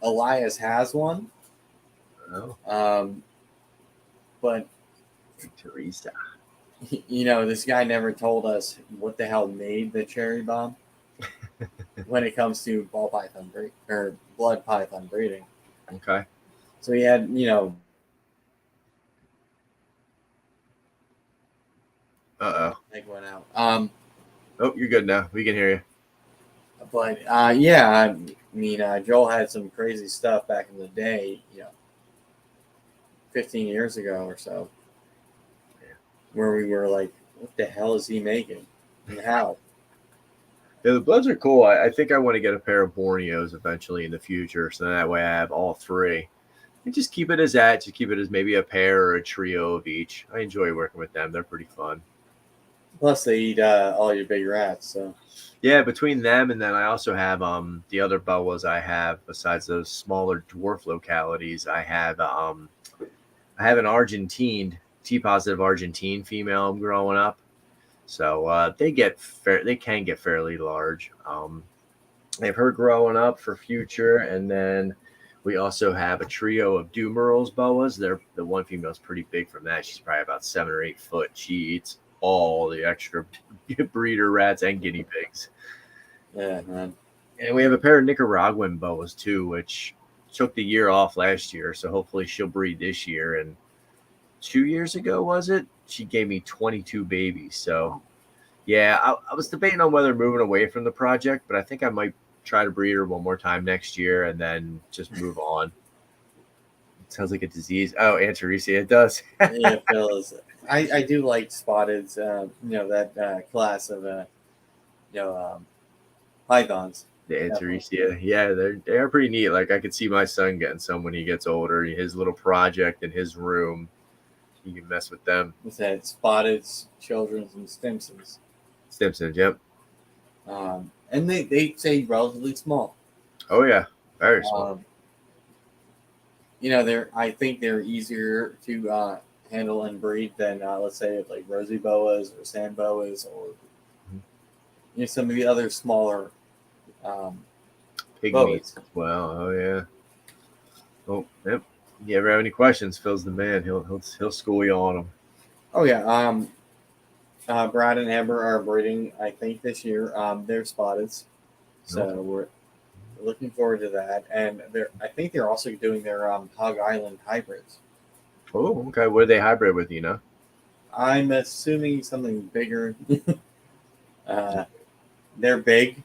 Elias has one. Oh. But Teresa. This guy never told us what the hell made the cherry bomb when it comes to ball python or blood python breeding. Okay. So he had, take one out. Oh, you're good now. We can hear you. But yeah, Joel had some crazy stuff back in the day, 15 years ago or so, where we were like, what the hell is he making and how? Yeah, the bloods are cool. I think I want to get a pair of Borneos eventually in the future, so that way I have all 3. And just keep it as that. Just keep it as maybe a pair or a trio of each. I enjoy working with them. They're pretty fun. Plus, they eat all your big rats. So yeah, between them and then I also have the other boas I have besides those smaller dwarf localities. I have an Argentine T positive Argentine female I'm growing up. So they can get fairly large. I have her growing up for future, and then we also have a trio of Dumerals boas. The one female is pretty big from that. She's probably about 7 or 8 foot. She eats all the extra breeder rats and guinea pigs. Yeah, man. And we have a pair of Nicaraguan boas too, which took the year off last year. So hopefully she'll breed this year. And 2 years ago, was it? She gave me 22 babies. So, yeah, I was debating on whether moving away from the project, but I think I might try to breed her one more time next year and then just move on. It sounds like a disease. Oh, Antaresia, it does. Yeah, it feels. I do like spotted, that class of, pythons. The Antaresia, yeah, they're pretty neat. Like I could see my son getting some when he gets older. His little project in his room. You can mess with them. What's that? Spotted, Children's, and Stimsons. Stimsons, yep. And they say relatively small. Oh yeah, very small. I think they're easier to handle and breed than let's say like rosy boas or sand boas or some of the other smaller pygmies as well. Oh yeah. Oh yep. You ever have any questions? Phil's the man. He'll school you on them. Oh yeah. Brad and Amber are breeding, I think, this year. They're spotted, so we're looking forward to that. And I think they're also doing their Hog Island hybrids. Oh, okay. What do they hybrid with? I'm assuming something bigger. They're big.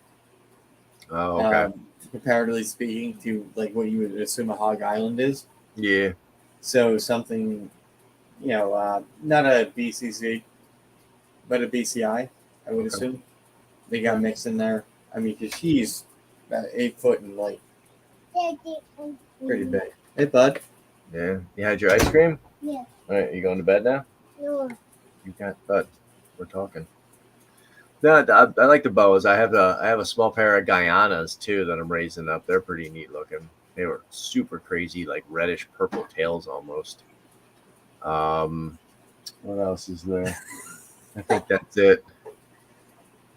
Oh, okay. Comparatively speaking to like what you would assume a Hog Island is. Yeah. So something, not a BCC, but a BCI, I would assume. They got mixed in there. I mean, because she's about 8 foot and like pretty big. Hey, bud. Yeah. You had your ice cream? Yeah. All right. You going to bed now? No. You got, bud. We're talking. No, I like the boas. I have a small pair of Guyanas too that I'm raising up. They're pretty neat looking. They were super crazy, like reddish purple tails almost. What else is there? I think that's it.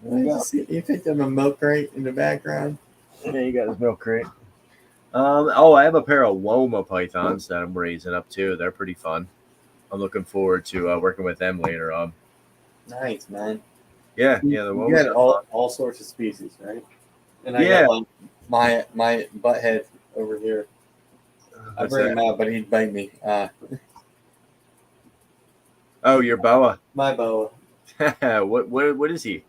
You picked up a milk crate in the background. Yeah, you got his milk crate. I have a pair of Woma pythons that I'm raising up too. They're pretty fun. I'm looking forward to working with them later on. Nice, man. Yeah, You the you get all sorts of species, right? And I Yeah. got my butthead over here. I What's bring that? him out, but he'd bite me. Oh, your boa. My boa. What is he?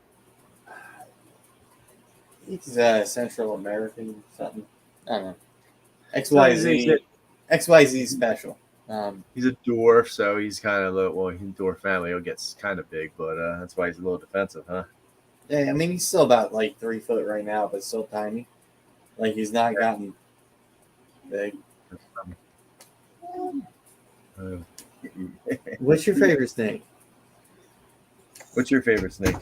He's Central American something. I don't know. XYZ. XYZ special. He's a dwarf, so he's kind of little. Well, he's dwarf family. He'll get kind of big, but that's why he's a little defensive, huh? Yeah, I mean he's still about like 3 foot right now, but still tiny. Like he's not gotten big. What's your favorite snake? What's your favorite snake?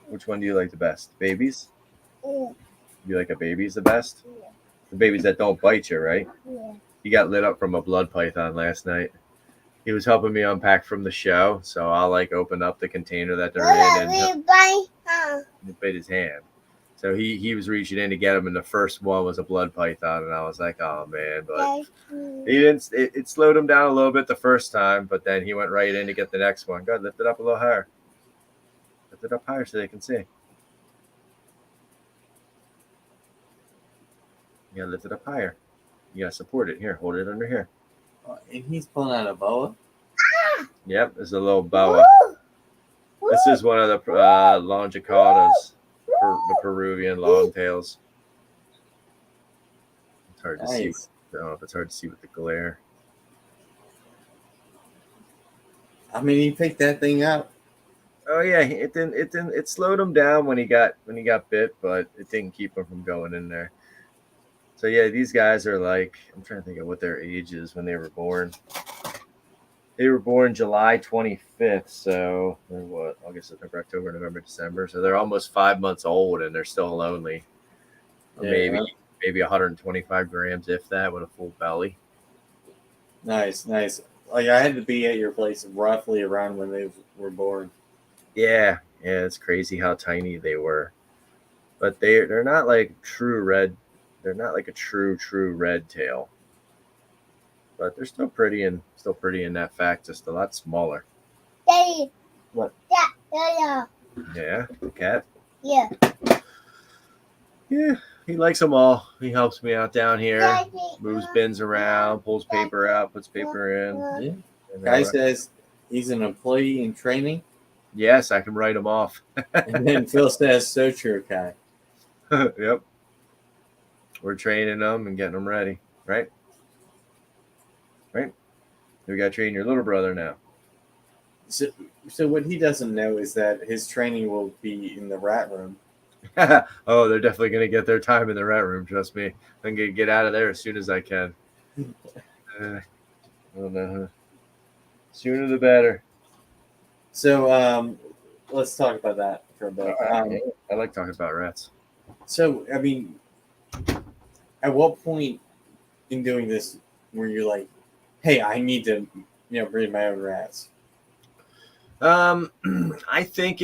Which one do you like the best? Babies? Yeah. You like a baby's the best? Yeah. The babies that don't bite you, right? Yeah. He got lit up from a blood python last night. He was helping me unpack from the show, so I'll like open up the container that they're in, and he bit his hand. So he was reaching in to get him, and the first one was a blood python, and I was like, oh man, but he didn't. It slowed him down a little bit the first time, but then he went right in to get the next one. Go, lift it up a little higher. Lift it up higher so they can see. You gotta lift it up higher. You gotta support it. Here, hold it under here. And he's pulling out a boa. Yep, there's a little boa. This is one of the longicaudus, the Peruvian longtails. It's hard to see. I don't know if it's hard to see with the glare. I mean, he picked that thing up. Oh yeah, it slowed him down when he got bit, but it didn't keep him from going in there. So yeah, these guys are like, I'm trying to think of what their age is when they were born. They were born July 25th, so they're what? August, September, October, November, December. So they're almost 5 months old, and they're still lonely. Yeah. Maybe 125 grams, if that, with a full belly. Nice. Like I had to be at your place roughly around when they were born. Yeah, it's crazy how tiny they were, but they're not like true red. They're not like a true red tail, but they're still pretty in that fact, just a lot smaller. Daddy. What? Yeah. Yeah, the cat. Yeah. Yeah, he likes them all. He helps me out down here, Daddy. moves bins around, pulls paper out, puts paper in. Yeah. And Guy says he's an employee in training, yes, I can write him off. and then Phil says, "So true, Kai." Yep. We're training them and getting them ready, right? Right? We got to train your little brother now. So what he doesn't know is that his training will be in the rat room. Oh, they're definitely going to get their time in the rat room. Trust me. I'm going to get out of there as soon as I can. I don't know. Sooner the better. So let's talk about that for a bit. I like talking about rats. So, I mean, at what point in doing this were you like, hey, I need to, breed my own rats? I think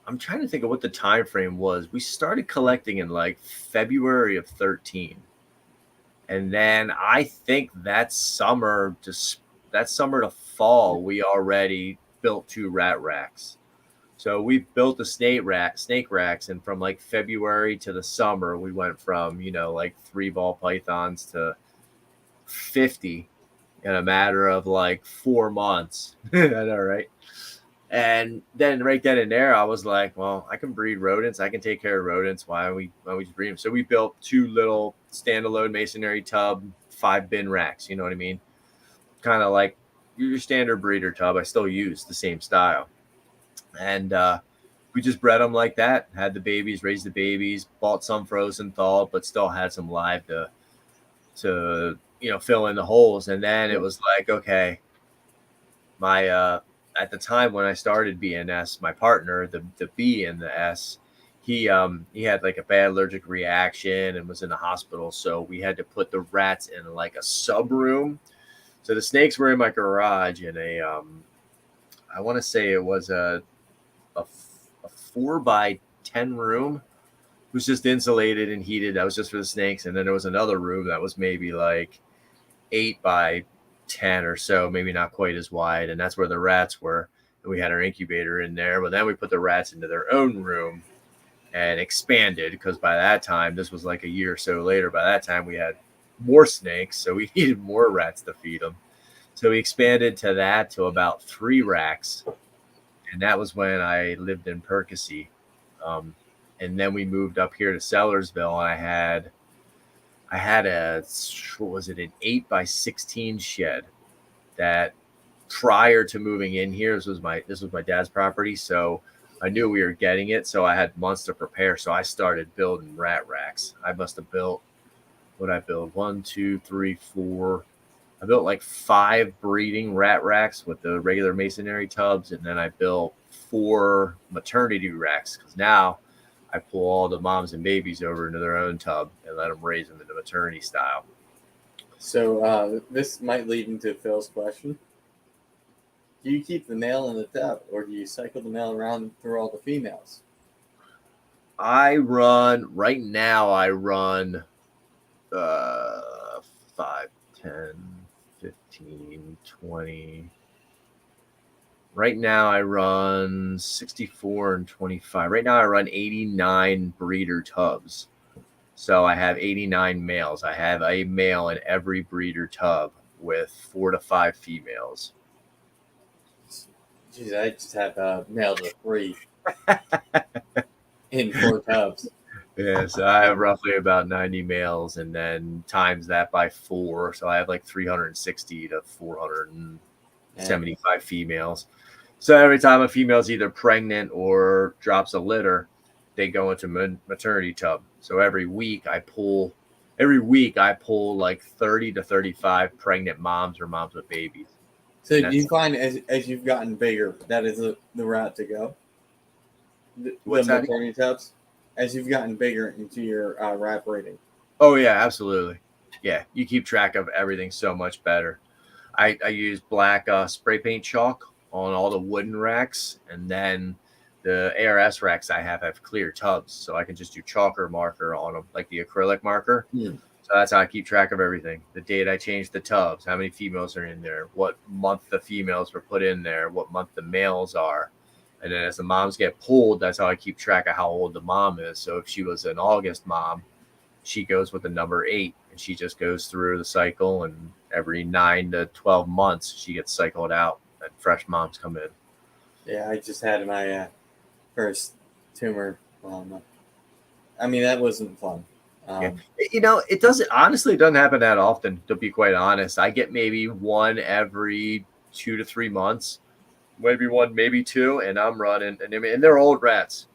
I'm trying to think of what the time frame was. We started collecting in like February of 13. And then I think that summer to fall, we already built 2 rat racks. So we built the snake racks, and from like February to the summer, we went from, like 3 ball pythons to 50 in a matter of like 4 months. I know, right? And then right then and there, I was like, well, I can breed rodents. I can take care of rodents. Why don't we just breed them? So we built 2 little standalone masonry tub, 5 bin racks. You know what I mean? Kind of like your standard breeder tub. I still use the same style. And we just bred them like that. Had the babies, raised the babies, bought some frozen thawed, but still had some live to fill in the holes. And then it was like, okay, my at the time when I started B&S, my partner, the B and the S, he had like a bad allergic reaction and was in the hospital. So we had to put the rats in like a sub room. So the snakes were in my garage in a I want to say it was a 4x10 room. It was just insulated and heated. That was just for the snakes. And then there was another room that was maybe like 8x10 10 or so, maybe not quite as wide. And that's where the rats were. And we had our incubator in there. But then we put the rats into their own room and expanded, because by that time, this was like a year or so later, by that time we had more snakes. So we needed more rats to feed them. So we expanded to that to about 3 racks. And that was when I lived in Percy. And then we moved up here to Sellersville, and I had a, what was it, an 8x16 shed that prior to moving in here, this was my dad's property. So I knew we were getting it. So I had months to prepare. So I started building rat racks. I must have built, what I built, 1, 2, 3, 4. I built like 5 breeding rat racks with the regular masonry tubs. And then I built 4 maternity racks, because now I pull all the moms and babies over into their own tub and let them raise them in the maternity style. So this might lead into Phil's question. Do you keep the male in the tub, or do you cycle the male around through all the females? Right now I run 5, 10, 15, 20. Right now I run 64 and 25. Right now I run 89 breeder tubs. So I have 89 males. I have a male in every breeder tub with 4 to 5 females. Jeez, I just have males of 3 in 4 tubs. Yeah, so I have roughly about 90 males, and then times that by 4. So I have like 360 to 475 females. So every time a female's either pregnant or drops a litter, they go into maternity tub. So every week I pull like 30 to 35 pregnant moms or moms with babies. So do you find as you've gotten bigger, that is the route to go? The maternity tubs? As you've gotten bigger into your rat breeding? Oh, yeah, absolutely. Yeah, you keep track of everything so much better. I use black spray paint chalk on all the wooden racks, and then the ARS racks I have clear tubs, so I can just do chalk or marker on them, like the acrylic marker. So that's how I keep track of everything. The date I changed the tubs, how many females are in there, what month the females were put in there, what month the males are. And then as the moms get pulled, that's how I keep track of how old the mom is. So if she was an August mom, she goes with the number 8, and she just goes through the cycle, and every 9 to 12 months she gets cycled out and fresh moms come in. Yeah, I just had my first tumor. I mean, that wasn't fun. Yeah. It doesn't happen that often, to be quite honest. I get maybe one every 2 to 3 months, maybe 1, maybe 2, and I'm running. And they're old rats.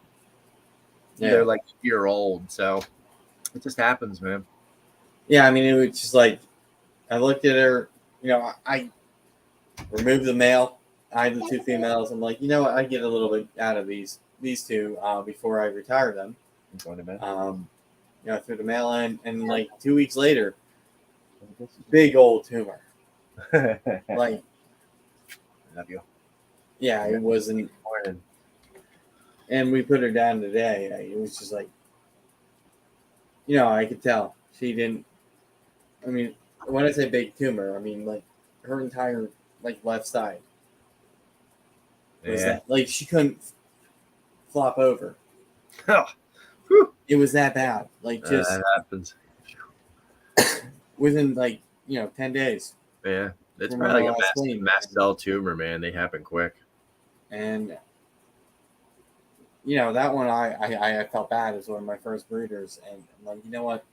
Yeah. They're like a year old, so it just happens, man. Yeah, I mean, it was just like, I looked at her, I removed the male. I had the 2 females. I'm like, you know what? I get a little bit out of these 2 before I retire them. Through the mail in, and like 2 weeks later, big old tumor. Like, love you. Yeah, it wasn't. And we put her down today. It was just like, I could tell she didn't. I mean, when I say big tumor, I mean like her entire left side. Was that, like, she couldn't flop over. It was that bad. Like, just that happens within 10 days. Yeah, it's probably like a mast cell tumor, man. They happen quick. And that one I felt bad as one of my first breeders, and I'm like, you know what?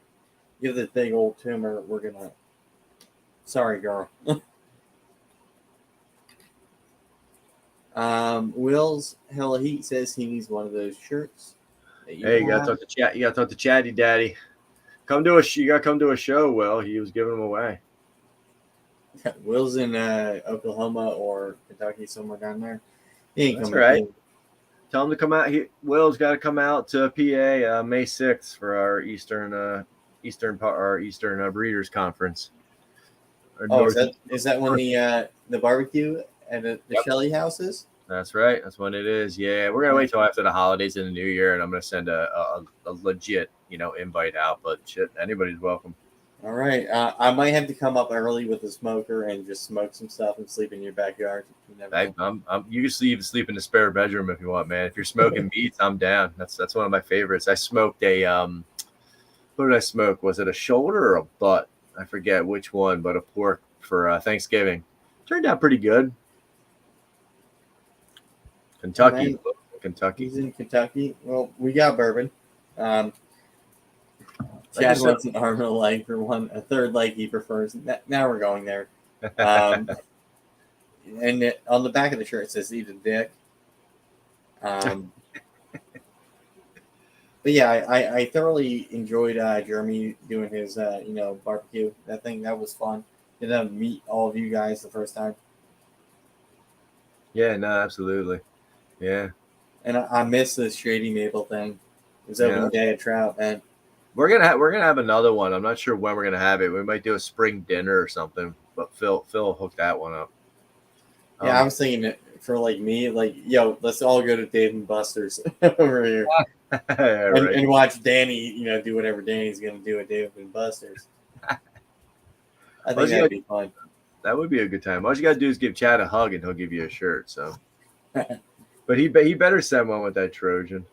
You have this big old tumor. We're gonna. Sorry, girl. Will's Hella Heat says he needs one of those shirts. You gotta talk to chat. You gotta talk to Chatty Daddy. You gotta come to a show. Will, he was giving them away. Will's in Oklahoma or Kentucky, somewhere down there. He ain't coming. Right. Tell him to come out. Will's got to come out to PA May 6th for our Eastern Breeders Conference. Is that when the barbecue at the Shelley house is? That's right. That's when it is. Yeah, we're gonna wait till after the holidays in the new year, and I'm gonna send a legit invite out. But shit, anybody's welcome. All right. I might have to come up early with a smoker and just smoke some stuff and sleep in your backyard. You never know. You can even sleep in the spare bedroom if you want, man. If you're smoking meats, I'm down. That's one of my favorites. I smoked a what did I smoke? Was it a shoulder or a butt? I forget which one, but a pork for Thanksgiving. Turned out pretty good. Kentucky. Kentucky. He's in Kentucky. Well, we got bourbon. Chad Like I said- wants an arm and a leg for one, a third leg he prefers. Now we're going there. And on the back of the shirt it says "Eat a dick." But yeah, I thoroughly enjoyed Jeremy doing his barbecue. That was fun. Get to meet all of you guys the first time. Yeah, no, absolutely. Yeah. And I miss the Shady Maple thing. It was opening day at Trout, man. We're gonna have another one. I'm not sure when we're gonna have it. We might do a spring dinner or something. But Phil hooked that one up. Yeah, I was thinking it for like me, like, yo, let's all go to Dave and Buster's over here. Right. And watch Danny, do whatever Danny's gonna do at Dave and Buster's. I think that'd be fun. That would be a good time. All you gotta do is give Chad a hug, and he'll give you a shirt. So, but he better send one with that Trojan.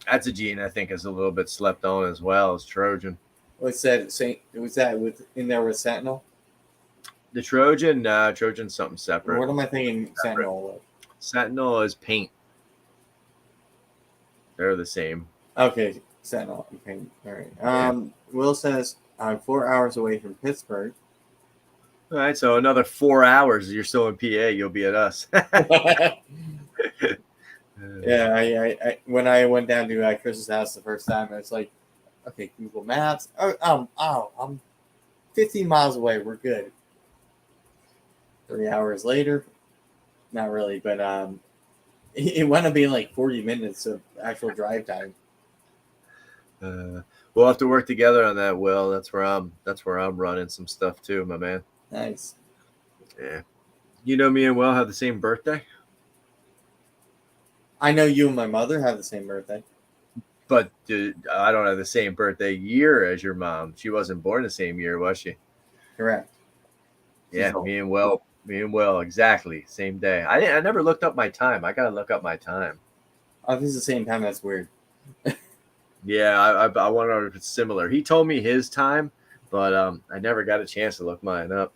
That's a gene I think is a little bit slept on as well as Trojan. What's that? Was that in there with Sentinel? The Trojan, Trojan's something separate. What am I thinking Sentinel with? Sentinel is paint. They're the same. Okay, Sentinel. Okay, all right. Will says I'm 4 hours away from Pittsburgh. All right, so another 4 hours. You're still in PA. You'll be at us. Yeah, I when I went down to Chris's house the first time, I was like, okay, Google Maps. I'm 15 miles away. We're good. 3 hours later, not really, but it wound up being like 40 minutes of actual drive time. We'll have to work together on that, Will. That's where I'm running some stuff too, my man. Nice. Yeah. You know, me and Will have the same birthday. I know you and my mother have the same birthday. But I don't have the same birthday year as your mom. She wasn't born the same year, was she? Correct. Yeah, me and Will, exactly same day. I never looked up my time. I gotta look up my time. Oh, if it's the same time, that's weird. Yeah, I wonder if it's similar. He told me his time, but I never got a chance to look mine up.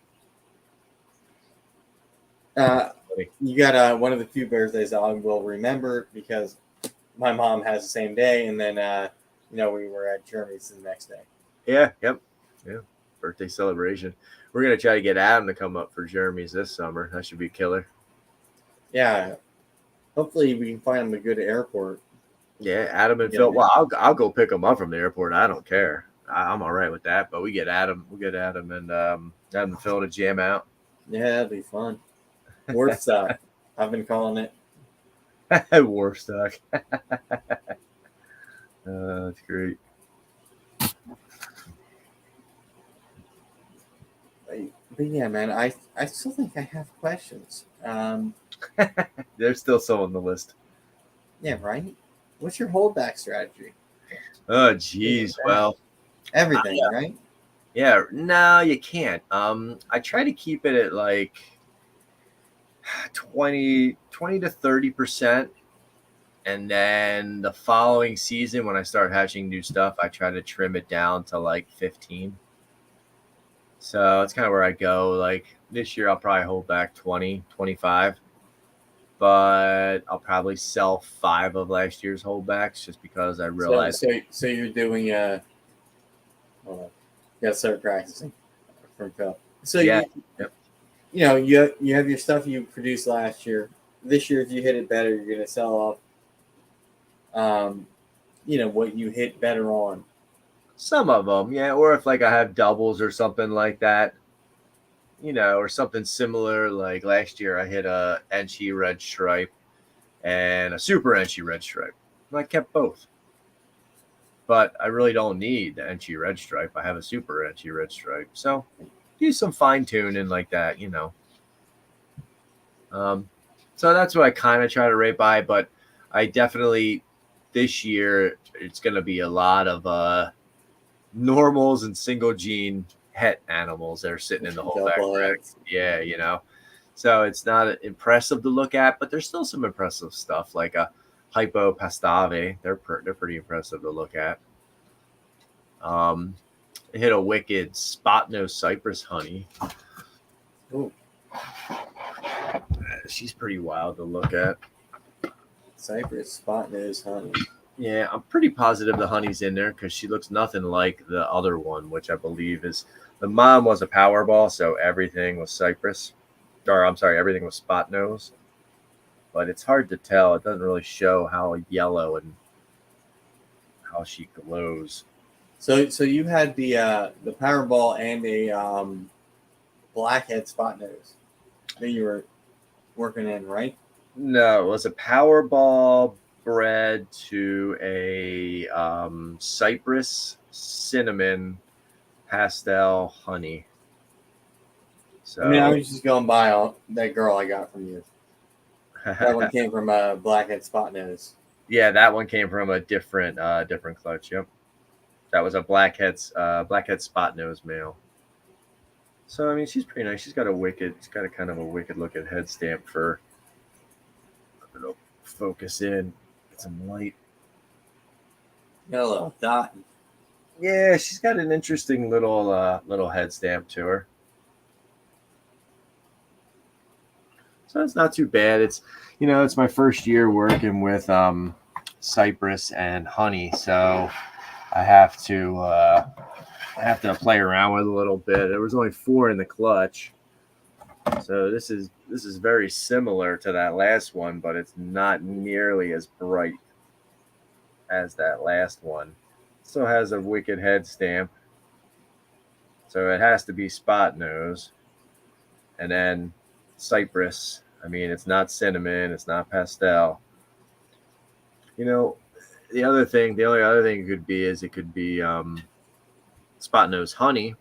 You got one of the few birthdays I will remember because my mom has the same day, and then we were at Jeremy's the next day. Yeah, yep, yeah. Birthday celebration. We're gonna try to get Adam to come up for Jeremy's this summer. That should be killer. Yeah, hopefully we can find him a good airport. Yeah, Adam and Phil. Well, I'll go pick them up from the airport. I don't care. I'm all right with that. But we get Adam. We'll get Adam and Phil to jam out. Yeah, that'd be fun. Wharf stock. I've been calling it. Wharf stock. That's great. But yeah, man, I still think I have questions. There's still some on the list. Yeah, right? What's your holdback strategy? Oh, geez. Well, everything, right? Yeah. No, you can't. I try to keep it at like 20 to 30%. And then the following season, when I start hatching new stuff, I try to trim it down to like 15. So that's kind of where I go. Like this year, I'll probably hold back 20, 25. But I'll probably sell 5 of last year's holdbacks just because I realized. So you're doing hold on. Yeah, start practicing from Phil. So yeah, you have your stuff you produced last year. This year, if you hit it better, you're gonna sell off. What you hit better on. Some of them, yeah. Or if like I have doubles or something like that, or something similar. Like last year, I hit a Enchi red stripe and a super Enchi red stripe. And I kept both. But I really don't need the Enchi red stripe. I have a super Enchi red stripe. So do some fine tuning like that, So that's what I kind of try to rate by. But I definitely, this year, it's going to be a lot of normals and single gene het animals that are sitting in the whole back Double rack. heads. Yeah, you know. So it's not impressive to look at, but there's still some impressive stuff like a hypopastave. They're pretty impressive to look at. Hit a wicked spot nose cypress honey. Ooh, She's pretty wild to look at. Cypress spot nose honey. Yeah, I'm pretty positive the honey's in there because she looks nothing like the other one, which I believe is the mom was a Powerball, so everything was cypress. Or I'm sorry, everything was spot nose. But it's hard to tell. It doesn't really show how yellow and how she glows. So you had the Powerball and a blackhead spot nose that you were working in, right? No, it was a Powerball bred to a cypress cinnamon pastel honey. So I mean, I was just going by on that girl I got from you. That one came from a blackhead spot nose. yeah, that one came from a different clutch. Yep, that was a blackhead spot nose male. So I mean, she's pretty nice. She's got a kind of a wicked looking head stamp for. It'll focus in, get some light. Got a little dot. Yeah, she's got an interesting little head stamp to her. So it's not too bad. It's it's my first year working with cypress and honey, so I have to play around with it a little bit. There was only 4 in the clutch, so this is very similar to that last one, but it's not nearly as bright as that last one. Still has a wicked head stamp, so it has to be spot nose, and then cypress. I mean, it's not cinnamon, it's not pastel. The only other thing it could be spot nose honey,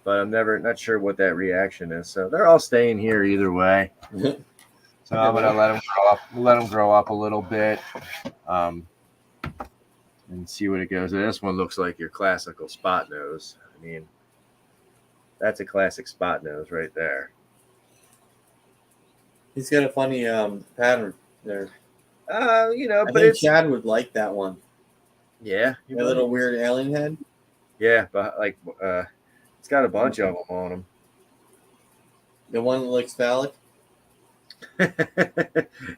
but I'm not sure what that reaction is. So they're all staying here either way. So I'm gonna let them grow up a little bit, and see what it goes. And this one looks like your classical spot nose. I mean, that's a classic spot nose right there. He's got a funny pattern there. I I but think it's Chad would like that one. yeah, A little weird alien head. yeah, but it's got a bunch of them on them. The one that looks phallic.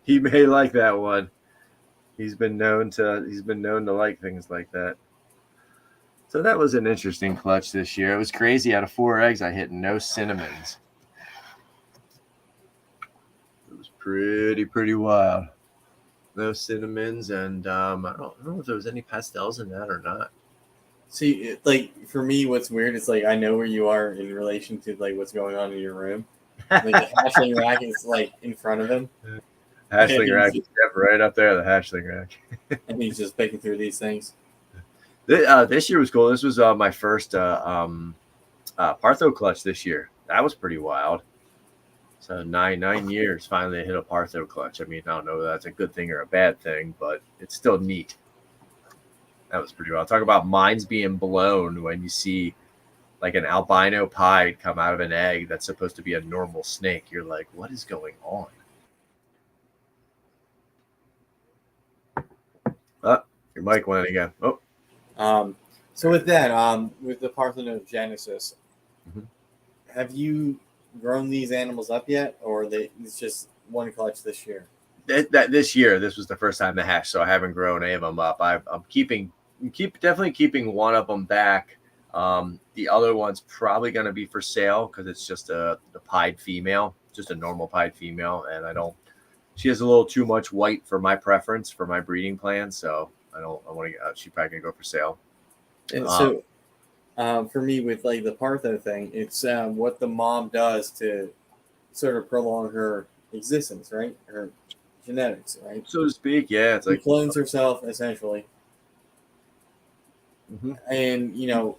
He may like that one. He's been known to like things like that. So that was an interesting clutch this year. It was crazy. Out of 4 eggs, I hit no cinnamons. It was pretty wild. No cinnamons, and I don't know if there was any pastels in that or not. See, like for me, what's weird is like I know where you are in relation to like what's going on in your room. Like the hatchling rack is like in front of him. Hatchling rack is right up there. The hatchling rack, and he's just picking through these things. This year was cool. This was my first Partho clutch this year. That was pretty wild. So 9 years finally hit a Partho clutch. I mean, I don't know if that's a good thing or a bad thing, but it's still neat. That was pretty wild. Talk about minds being blown when you see like an albino pied come out of an egg that's supposed to be a normal snake. You're like, what is going on? Oh, your mic went again. Oh. So with that, with the parthenogenesis, Mhm. have you grown these animals up yet, or it's just one clutch this year? This year, this was the first time they hatched, so I haven't grown any of them up. I'm definitely keeping one of them back. The other one's probably going to be for sale because it's just a pied female, just a normal pied female, and she has a little too much white for my preference for my breeding plan, so I want to. She's probably gonna go for sale. And so, for me, with like the Partho thing, it's what the mom does to sort of prolong her existence, right? Her genetics, right? So to speak, yeah. It's She like clones herself essentially, and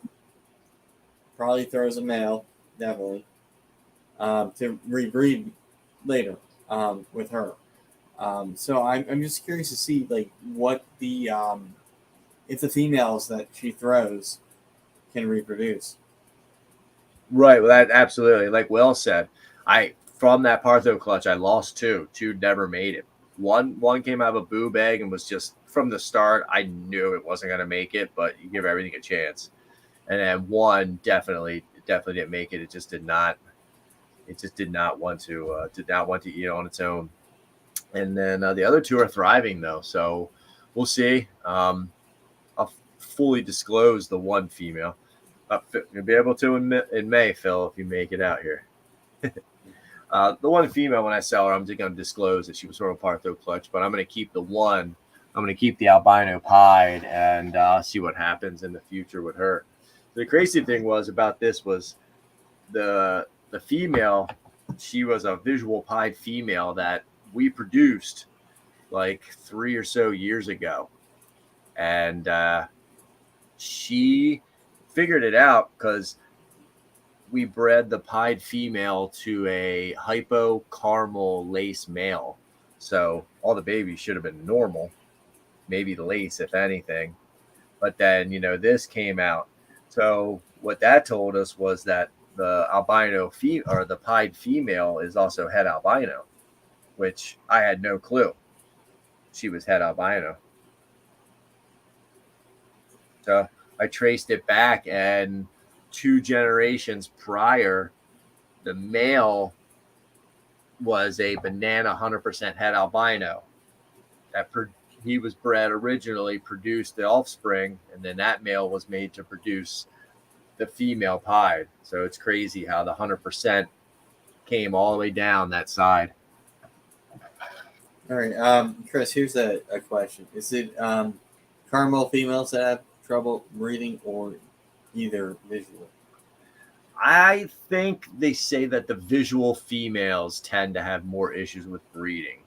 probably throws a male, definitely, to rebreed later with her. So I'm just curious to see like what the if the females that she throws can reproduce. Right. Well, that absolutely, like Will said, from that Partho clutch, I lost two. Two never made it. One came out of a boob egg and was just from the start. I knew it wasn't going to make it, but you give everything a chance. And then one definitely didn't make it. It just did not. It just did not want to eat on its own. And then the other two are thriving though, so we'll see. I'll fully disclose the one female. You'll be able to in May, Phil, if you make it out here. The one female, when I sell her, I'm just going to disclose that she was from a Partho clutch, but I'm going to keep the one. I'm going to keep the albino pied and see what happens in the future with her. The crazy thing about this was the female. She was a visual pied female that we produced like 3 or so years ago, and she figured it out because we bred the pied female to a hypo caramel lace male. So all the babies should have been normal, maybe the lace, if anything. But then, this came out. So what that told us was that the albino or the pied female is also het albino, which I had no clue. She was het albino. So I traced it back, and 2 generations prior, the male was a banana 100% het albino. He was bred originally, produced the offspring, and then that male was made to produce the female pied. So it's crazy how the 100% came all the way down that side. All right, Chris, here's a question. Is it caramel females that have trouble breathing, or either visual? I think they say that the visual females tend to have more issues with breeding.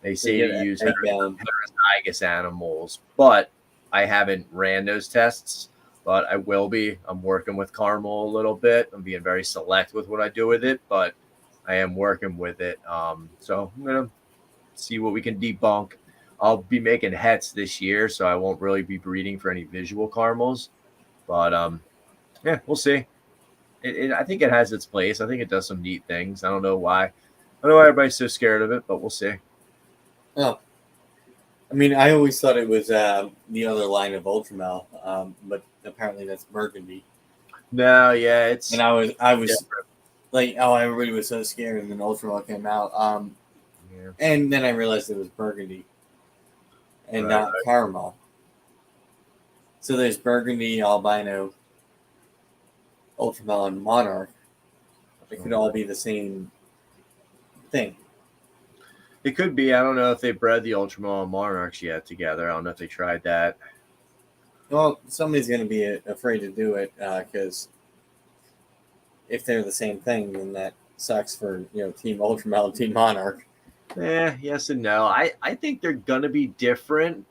They say to use heterozygous animals, but I haven't ran those tests, but I will be. I'm working with caramel a little bit. I'm being very select with what I do with it, but I am working with it. So I'm going to see what we can debunk. I'll be making hets this year, so I won't really be breeding for any visual caramels. But yeah, we'll see. I think it has its place. I think it does some neat things. I don't know why. I don't know why everybody's so scared of it, but we'll see. Oh, I mean, I always thought it was the other line of Ultramel, but apparently that's Burgundy. No, yeah, it's. And I was like, oh, everybody was so scared, and then Ultramel came out. Yeah. And then I realized it was Burgundy and not caramel. So there's Burgundy, albino, Ultramel, and Monarch. It could all be the same thing. It could be. I don't know if they bred the Ultramel and Monarchs yet together. I don't know if they tried that. Well, somebody's going to be afraid to do it because if they're the same thing, then that sucks for Team Ultramel and Team Monarch. Yes and no. I think they're going to be different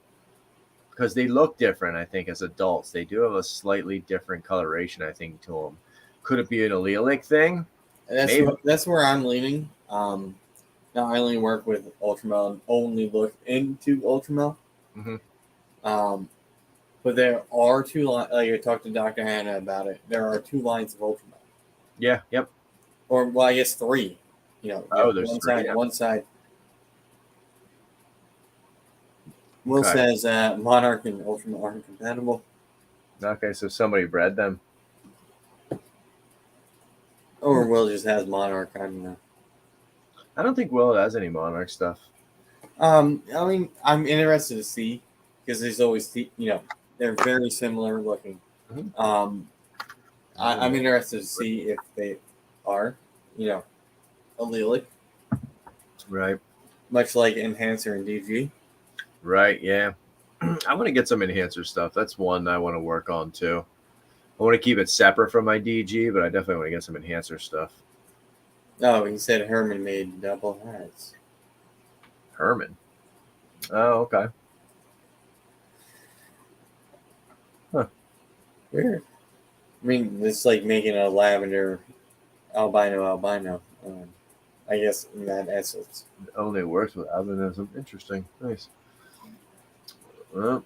because they look different, I think, as adults. They do have a slightly different coloration, I think, to them. Could it be an allelic thing? That's where I'm leaning. Now, I only work with Ultramel and only look into Ultramel. Mm-hmm. But there are 2 lines. Like I talked to Dr. Hannah about it. There are 2 lines of Ultramel. Yeah, yep. Or, well, I guess 3. There's one 3, side, yeah. One side. Will says Monarch and Ultramel aren't compatible. Okay, so somebody bred them. Or Will just has Monarch. I don't know. I don't think Will has any Monarch stuff. I mean, I'm interested to see because there's always, they're very similar looking. Mm-hmm. I'm interested to see if they are, allelic. Right. Much like Enhancer and DG. Right, yeah. I want to get some Enhancer stuff. That's one I want to work on, too. I want to keep it separate from my DG, but I definitely want to get some Enhancer stuff. Oh, he said Herman made double hats. Herman? Oh, okay. Huh. Weird. I mean, it's like making a lavender albino. I guess in that essence. It only works with albinism. Interesting. Nice. Well,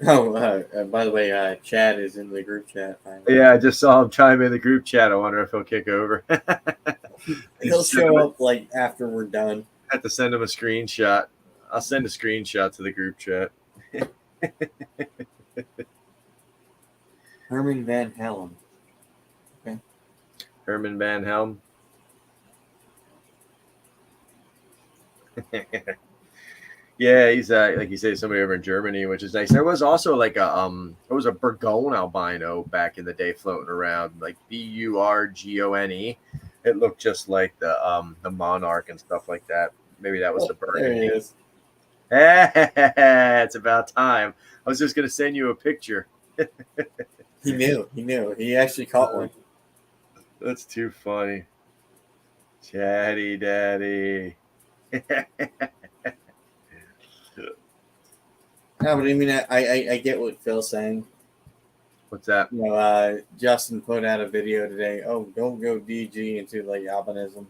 Oh, by the way, Chad is in the group chat. Finally. Yeah, I just saw him chime in the group chat. I wonder if he'll kick over. He'll show up like after we're done. I have to send him a screenshot. I'll send a screenshot to the group chat. Herman Van Helm. Herman Van Helm. Yeah, he's like you say, somebody over in Germany, which is nice. There was also like there was a Burgone albino back in the day floating around, like Burgone. It looked just like the monarch and stuff like that. Maybe that was the There he Burgundy. is. It's about time. I was just gonna send you a picture. He knew. He actually caught one. That's too funny. Chatty daddy. No, but I mean, I get what Phil's saying. What's that? You know, Justin put out a video today. Oh, don't go DG into like albinism.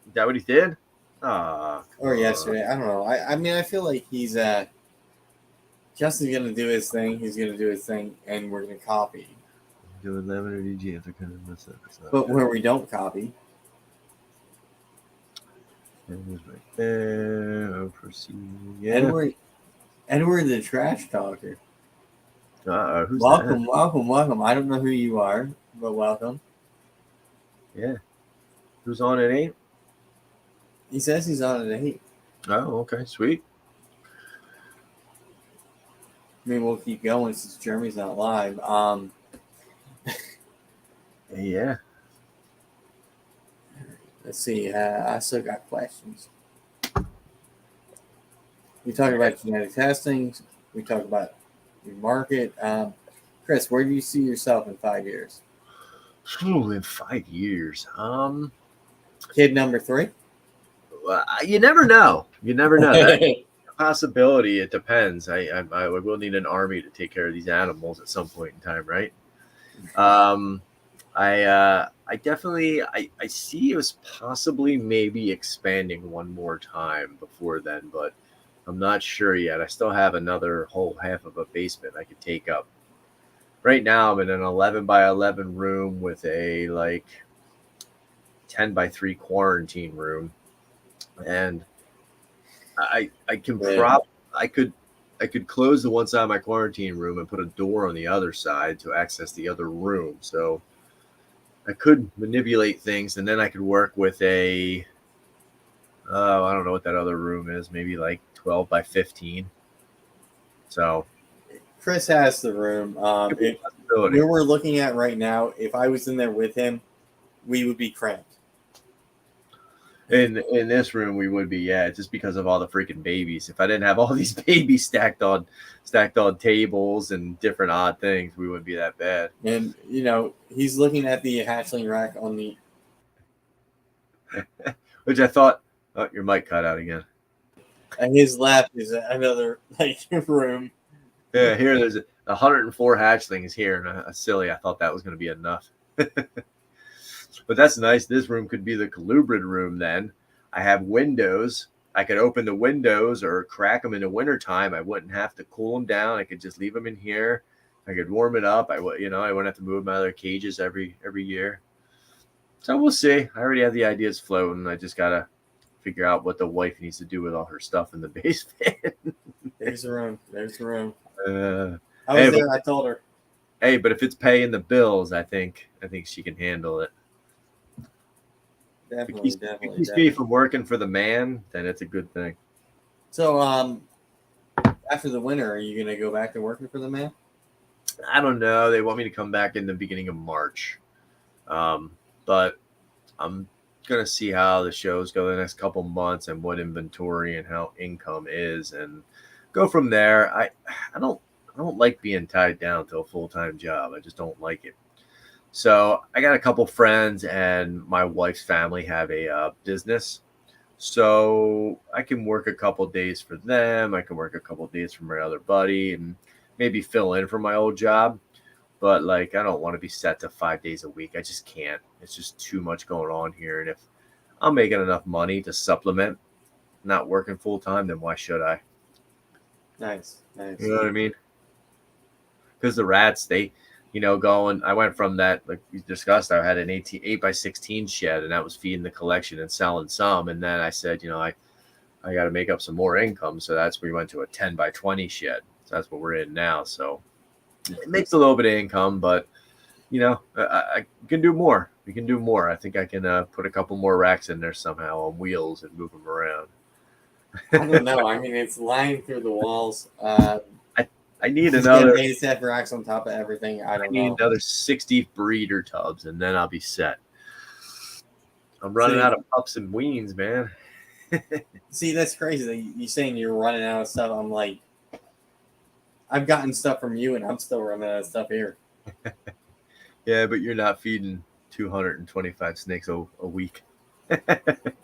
Is that what he did? Or yesterday. I don't know. I mean, I feel like he's Justin's gonna do his thing. He's gonna do his thing, and we're gonna copy. Doing lemon or DG if I kind of mess up. But where we don't copy, Right there. I'll proceed. Yeah. Edward the trash talker. Who's Welcome. I don't know who you are, but welcome. that? Yeah. Who's on at 8? He says he's on at 8. Oh, okay. Sweet. I mean, we'll keep going since Jeremy's not live. Yeah. Let's see. I still got questions. We talk about genetic testing. We talk about your market. Chris, where do you see yourself in 5 years? Ooh, in 5 years. Kid number 3? You never know. You never know. That's a possibility. It depends. I will need an army to take care of these animals at some point in time, right? I definitely I see us possibly maybe expanding one more time before then, but I'm not sure yet. I still have another whole half of a basement I could take up. Right now I'm in an 11 by 11 room with a like 10 by 3 quarantine room, and I could close the one side of my quarantine room and put a door on the other side to access the other room. So I could manipulate things, and then I could work with I don't know what that other room is, maybe like 12 by 15. So Chris has the room. If we were looking at right now, if I was in there with him, we would be cramped. In this room we would be, yeah, just because of all the freaking babies. If I didn't have all these babies stacked on tables and different odd things, we wouldn't be that bad. And you know, he's looking at the hatchling rack on the which I thought, oh, your mic cut out again. And his left is another like room. Yeah, here there's 104 hatchlings here, and silly. I thought that was going to be enough. But that's nice. This room could be the colubrid room then. I have windows. I could open the windows or crack them in the wintertime. I wouldn't have to cool them down. I could just leave them in here. I could warm it up. I wouldn't have to move them out of their cages every year. So we'll see. I already have the ideas floating. I just got to figure out what the wife needs to do with all her stuff in the basement. There's the room. I was there. I told her. Hey, but if it's paying the bills, I think she can handle it. Definitely. Keeps me from working for the man, then it's a good thing. So, after the winter, are you going to go back to working for the man? I don't know. They want me to come back in the beginning of March. But I'm going to see how the shows go the next couple months and what inventory and how income is and go from there. I don't like being tied down to a full-time job. I just don't like it. So I got a couple friends and my wife's family have a business. So I can work a couple days for them. I can work a couple days for my other buddy and maybe fill in for my old job. But like, I don't want to be set to 5 days a week. I just can't. It's just too much going on here. And if I'm making enough money to supplement not working full time, then why should I? Nice. You know what I mean? Because the rats, they, going. I went from that, like we discussed. I had an 8 by 16 shed, and that was feeding the collection and selling some. And then I said, I got to make up some more income, so that's where we went to a 10 by 20 shed. So that's what we're in now. So it makes a little bit of income, but I can do more. We can do more. I think I can put a couple more racks in there somehow on wheels and move them around. I don't know. I mean, it's lying through the walls. I need another ASF racks on top of everything. I don't know. another 60 breeder tubs, and then I'll be set. I'm running out of pups and weans, man. See, that's crazy. You saying you're running out of stuff. I'm like, I've gotten stuff from you, and I'm still running out of stuff here. Yeah, but you're not feeding 225 snakes a week.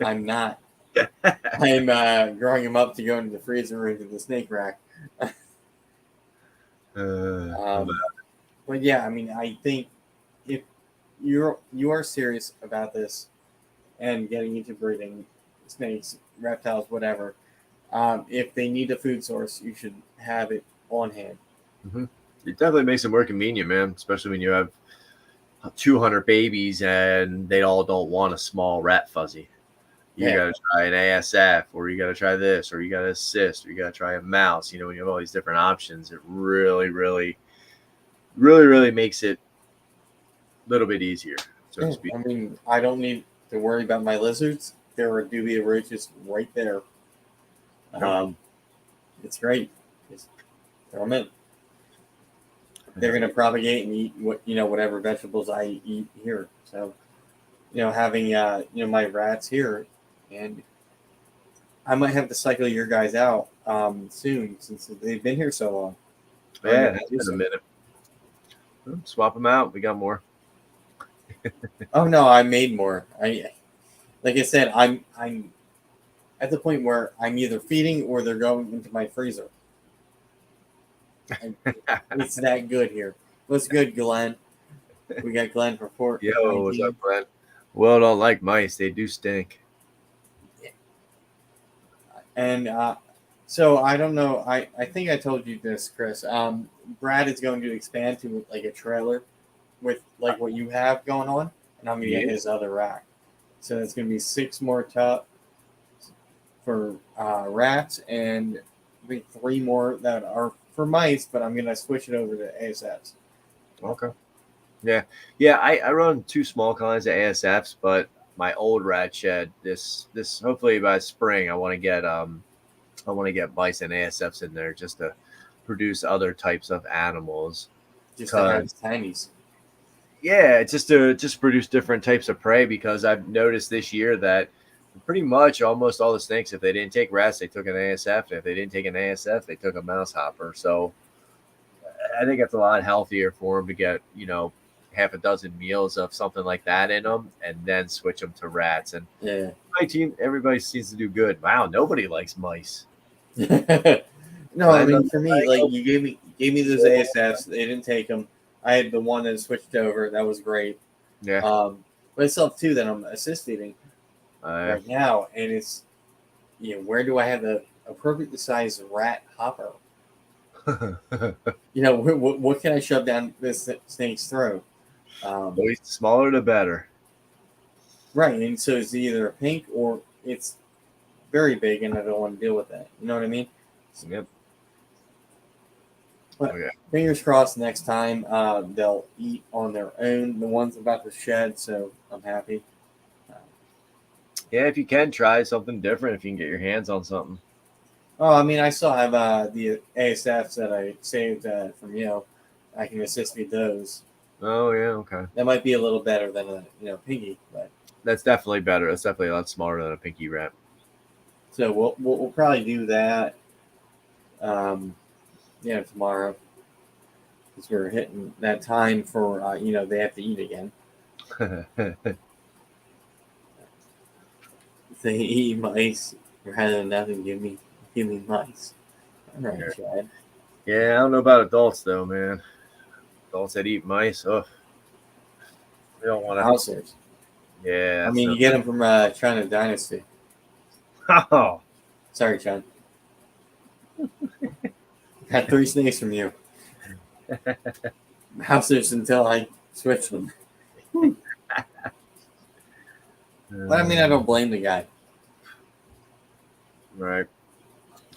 I'm not. I'm growing them up to go into the freezer or into the snake rack. But yeah, I mean, I think if you are serious about this and getting into breeding snakes, reptiles, whatever, if they need a food source, you should have it on hand. Mm-hmm. It definitely makes it more convenient, man, especially when you have 200 babies and they all don't want a small rat fuzzy. You got to try an ASF, or you got to try this, or you got to assist, or you got to try a mouse. When you have all these different options, it really, really, really, really makes it a little bit easier, so to speak. I mean, I don't need to worry about my lizards. There are dubia roaches right there. It's great. Just throw them in. They're going to propagate and eat whatever vegetables I eat here. So, having my rats here, and I might have to cycle your guys out soon since they've been here so long. Yeah, it's been a minute. Swap them out. We got more. Oh no, I made more. Like I said, I'm at the point where I'm either feeding or they're going into my freezer. It's that good here. What's good, Glenn? We got Glenn for Fort. Yo, what's up, Glenn? Well, don't like mice. They do stink. And so I don't know. I think I told you this, Chris. Brad is going to expand to like a trailer with like what you have going on, and I'm going to get his other rack. So it's going to be 6 more tubs for rats, and I think 3 more that are for mice. But I'm going to switch it over to ASFs. Okay. Yeah. I run 2 small kinds of ASFs, but my old rat shed this hopefully by spring I want to get mice and ASFs in there just to produce other types of animals. Just to have tinies. Yeah, just to produce different types of prey, because I've noticed this year that pretty much almost all the snakes, if they didn't take rats, they took an ASF. And if they didn't take an ASF, they took a mouse hopper. So I think it's a lot healthier for them to get, half a dozen meals of something like that in them and then switch them to rats. And my team, everybody seems to do good. Wow, nobody likes mice. No, I mean, for me, like you gave me those ASFs. They didn't take them. I had the one that switched over. That was great. Yeah. But I still have 2 that I'm assist feeding right now, and it's where do I have the appropriate size rat hopper? What can I shove down this snake's throat? The smaller the better. Right, and so it's either a pink or it's very big, and I don't want to deal with that. You know what I mean? Yep. But fingers crossed next time they'll eat on their own. The ones about to shed, so I'm happy. Yeah, if you can try something different, if you can get your hands on something. Oh, I mean, I still have the ASFs that I saved from I can assist feed those. Oh yeah, okay. That might be a little better than a pinky, but that's definitely better. That's definitely a lot smaller than a pinky rat. So we'll probably do that. Tomorrow, because we're hitting that time for they have to eat again. If they eat mice, rather than nothing, give me mice. All right, Chad. Yeah, I don't know about adults though, man. Adults that eat mice, oh, we don't want to. Households. Yeah, I mean, you get them from China Dynasty. Oh, sorry, Chad. Had 3 snakes from you. Mousers until I switched them. But I mean, I don't blame the guy. Right.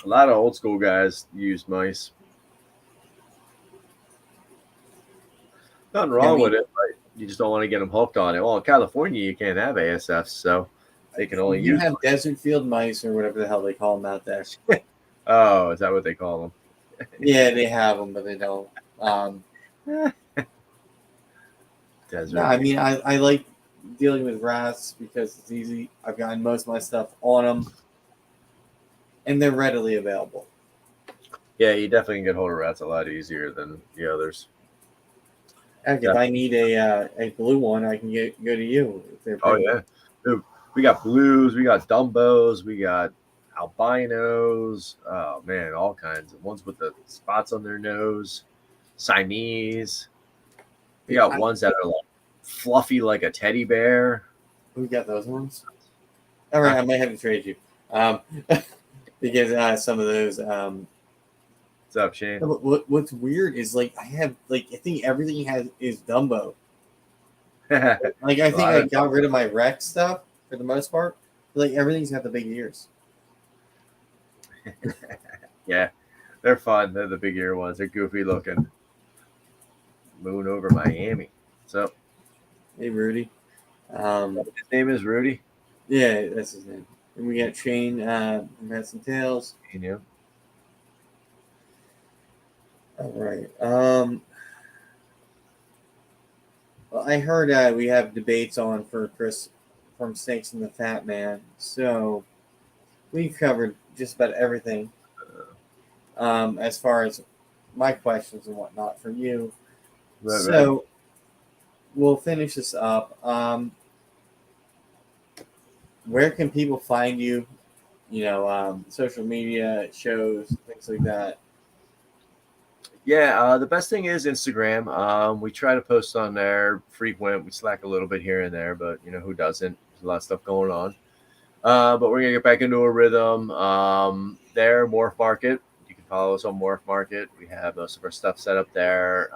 A lot of old school guys use mice. Nothing wrong with it, but you just don't want to get them hooked on it. Well, in California, you can't have ASFs, so they can only You use have desert field mice or whatever the hell they call them out there. Oh, is that what they call them? Yeah, they have them, but they don't. Desert. No, I mean, I like dealing with rats because it's easy. I've gotten most of my stuff on them, and they're readily available. Yeah, you definitely can get hold of rats a lot easier than the others. Heck, if I need a blue one, I can go to you. If they're Oh pretty. yeah, dude, we got blues, we got dumbos, we got albinos. Oh man, all kinds of ones with the spots on their nose, Siamese. We got ones that are like fluffy like a teddy bear. We got those ones. All right, I might have to trade you, because some of those. What's up, Shane? What's weird is like I think everything is Dumbo. Like I think I got rid of my Rex stuff for the most part. Like everything's got the big ears. Yeah, they're fun. They're the big ear ones. They're goofy looking. Moon over Miami. So, Hey, Rudy. his name is Rudy. Yeah, that's his name. And we got Shane from Heads and Tails. Yeah. All right. Well, I heard we have debates on for Chris from Snakes and the Fat Man. So we've covered just about everything as far as my questions and whatnot for you. Right, So we'll finish this up. Where can people find you? You know, social media, shows, things like that. Yeah, the best thing is Instagram. We try to post on there frequent. We slack a little bit here and there, but you know who doesn't? There's a lot of stuff going on. But we're gonna get back into a rhythm. There, Morph Market. You can follow us on Morph Market. We have most of our stuff set up there.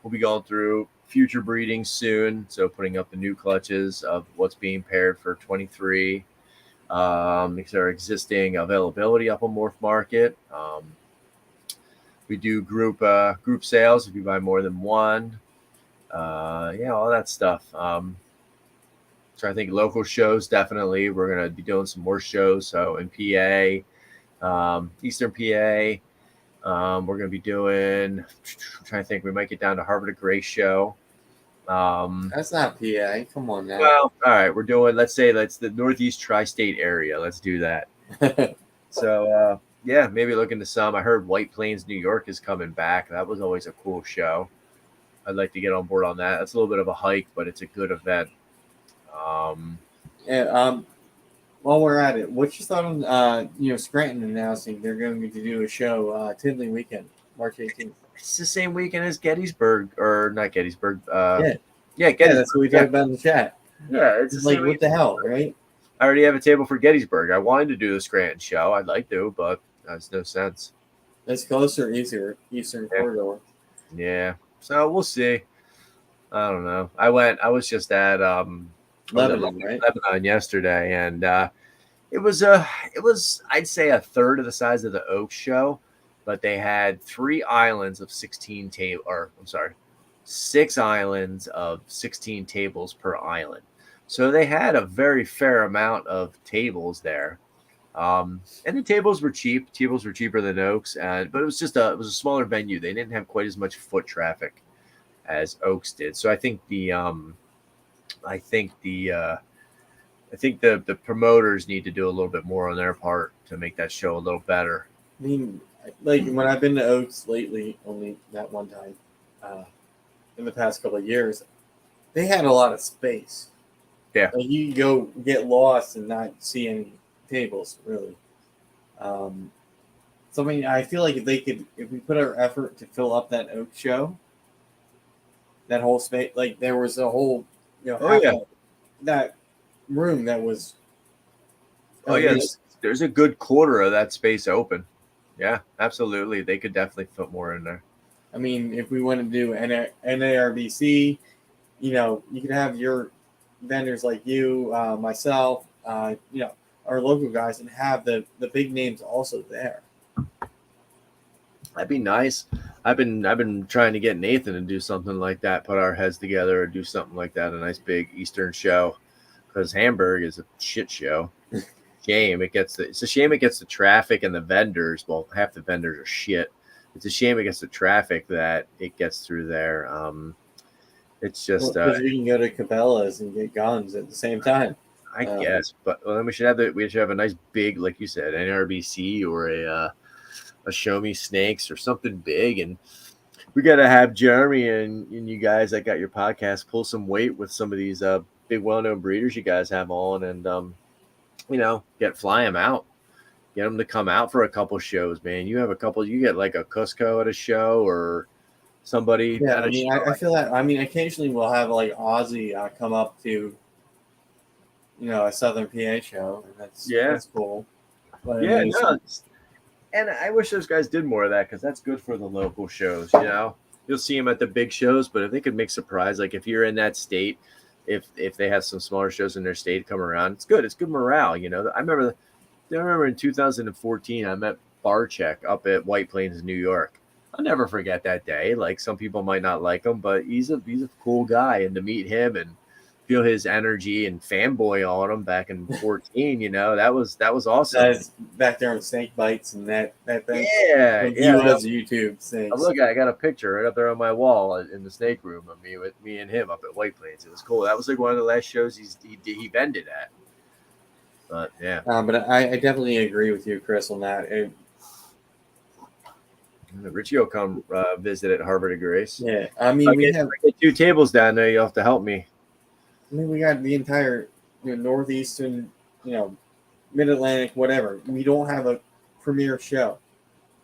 We'll be going through future breeding soon, so putting up the new clutches of what's being paired for 23. Because our existing availability up on Morph Market. We do group sales if you buy more than one. Yeah, all that stuff. So I think local shows, definitely. We're going to be doing some more shows. So in PA, Eastern PA, we're going to be doing, I'm trying to think, we might get down to Harvard of Grace show. That's not PA. Come on now. Well, all right. We're doing, let's the Northeast tri-state area. Let's do that. So, yeah, maybe look into some. I heard White Plains, New York is coming back. That was always a cool show. I'd like to get on board on that. That's a little bit of a hike, but it's a good event. While we're at it, what's your thought on Scranton announcing they're going to do a show Tiddling Weekend, March 18th? It's the same weekend as Gettysburg, or not Gettysburg. Yeah, Gettysburg. That's what we talked about in the chat. Yeah, it's like what the hell, right? I already have a table for Gettysburg. I wanted to do the Scranton show. I'd like to, but that's no sense. It's closer, easier, Eastern Corridor. Yeah, so we'll see. I don't know. I was just at Lebanon, right? Lebanon yesterday, and it was I'd say a third of the size of the Oak show, but they had 6 islands of 16 tables per island. So they had a very fair amount of tables there. And the tables were cheap. Tables were cheaper than Oaks, but it was a smaller venue. They didn't have quite as much foot traffic as Oaks did. So I think the promoters need to do a little bit more on their part to make that show a little better. I mean, like when I've been to Oaks lately, only that one time, in the past couple of years, they had a lot of space. Yeah, like you go get lost and not see any tables really. So I mean, I feel like if we put our effort to fill up that Oak show, that whole space, like there was a whole, that room that was. There's a good quarter of that space open. Yeah, absolutely. They could definitely put more in there. I mean, if we want to do NARBC, you could have your vendors like you, myself, our local guys, and have the big names also there. That'd be nice. I've been trying to get Nathan to do something like that, put our heads together or do something like that, a nice big Eastern show. Because Hamburg is a shit show. It's a shame it gets the traffic and the vendors. Well, half the vendors are shit. It's a shame it gets the traffic that it gets through there. It's just Because we can go to Cabela's and get guns at the same time. I guess, but then we should have a nice big, like you said, NRBC or a Show Me Snakes or something big, and we got to have Jeremy and you guys that got your podcast pull some weight with some of these big well-known breeders you guys have on, and fly them out, get them to come out for a couple shows, man. You get like a Cusco at a show or somebody. Yeah, I feel that. I mean, occasionally we'll have like Aussie come up to, a Southern PA show, and that's cool. But, yeah, and I wish those guys did more of that because that's good for the local shows. You'll see them at the big shows, but if they could make surprise, like if you're in that state, if they have some smaller shows in their state come around, it's good. It's good morale. I remember in 2014, I met Barcheck up at White Plains, New York. I'll never forget that day. Like, some people might not like him, but he's a cool guy, and to meet him and feel his energy and fanboy on him back in 14, that was awesome. That's back there on Snake Bites and that thing. Yeah. US YouTube things. Look, I got a picture right up there on my wall in the snake room of me and him up at White Plains. It was cool. That was like one of the last shows he vended at. But yeah. But I definitely agree with you, Chris, on that. Richie will come visit at Harvard of Grace. Yeah, I mean, we have 2 tables down there. You'll have to help me. I mean, we got the entire northeastern, mid-Atlantic, whatever. We don't have a premier show.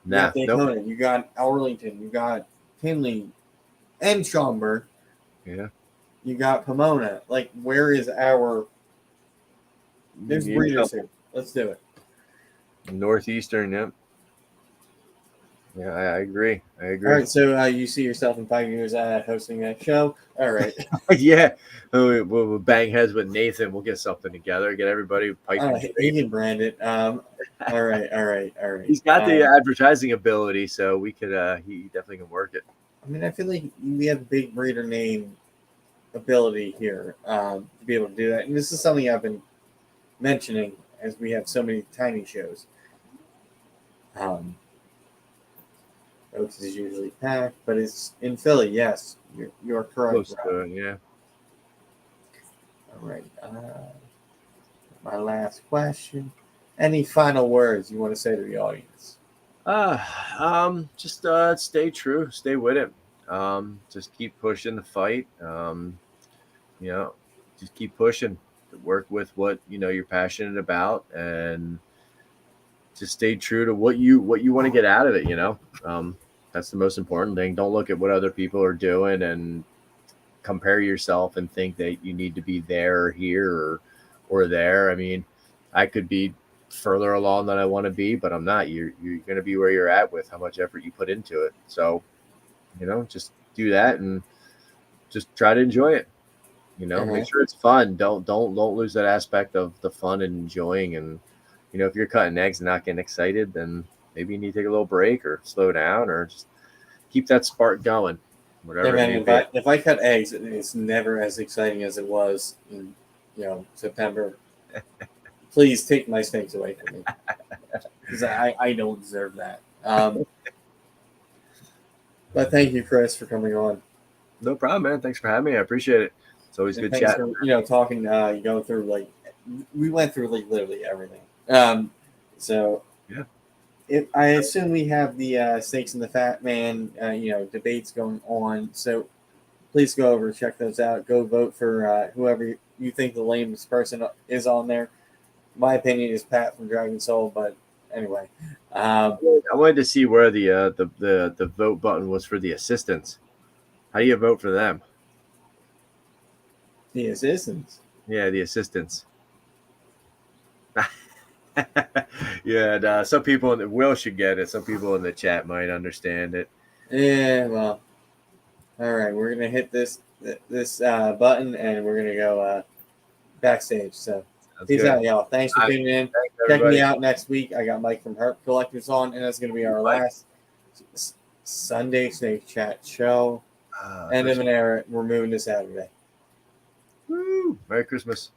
You got Daytona, nope. You got Arlington, you got Tinley, and Schaumburg. Yeah. You got Pomona. Like, where is our? There's breeders here. Let's do it. Northeastern, yep. Yeah, I agree. All right, so you see yourself in 5 years hosting that show. All right. Yeah, we'll bang heads with Nathan. We'll get something together. Get everybody piping. He can brand it. All right. He's got the advertising ability, so we could. He definitely can work it. I mean, I feel like we have big breeder name ability here to be able to do that, and this is something I've been mentioning as we have so many tiny shows. Oaks is usually packed, but it's in Philly. Yes, you're correct. Yeah. All right. My last question. Any final words you want to say to the audience? Just stay true, stay with it. Just keep pushing the fight. Just keep pushing. Work with what you're passionate about, and just stay true to what you want to get out of it. That's the most important thing. Don't look at what other people are doing and compare yourself and think that you need to be there or here or there. I mean, I could be further along than I want to be, but I'm not. You're going to be where you're at with how much effort you put into it. So, just do that and just try to enjoy it. Make sure it's fun. Don't lose that aspect of the fun and enjoying. And, if you're cutting eggs and not getting excited, then maybe you need to take a little break or slow down or just keep that spark going. Whatever. Yeah, man, if I cut eggs, it's never as exciting as it was in September. Please take my snakes away from me because I don't deserve that. But thank you, Chris, for coming on. No problem, man. Thanks for having me. I apprite it. It's always good chat. Talking, going through we went through literally everything. So yeah. I assume we have the Snakes and the Fat Man, debates going on. So please go over, check those out. Go vote for whoever you think the lamest person is on there. My opinion is Pat from Dragon Soul, but anyway. I wanted to see where the vote button was for the assistants. How do you vote for them? The assistants? Yeah, the assistants. Yeah, and some people in the Will should get it. Some people in the chat might understand it. Yeah, well, all right. We're gonna hit this button and we're gonna go backstage. So Sounds peace good. out, y'all. Thanks for All right, tuning in. thanks, Check me everybody. out next week. I got Mike from Herp Collectors on, and that's gonna be our Mike. last Sunday Snake Chat show. End of Christmas. an era. We're moving to Saturday. Woo! Merry Christmas.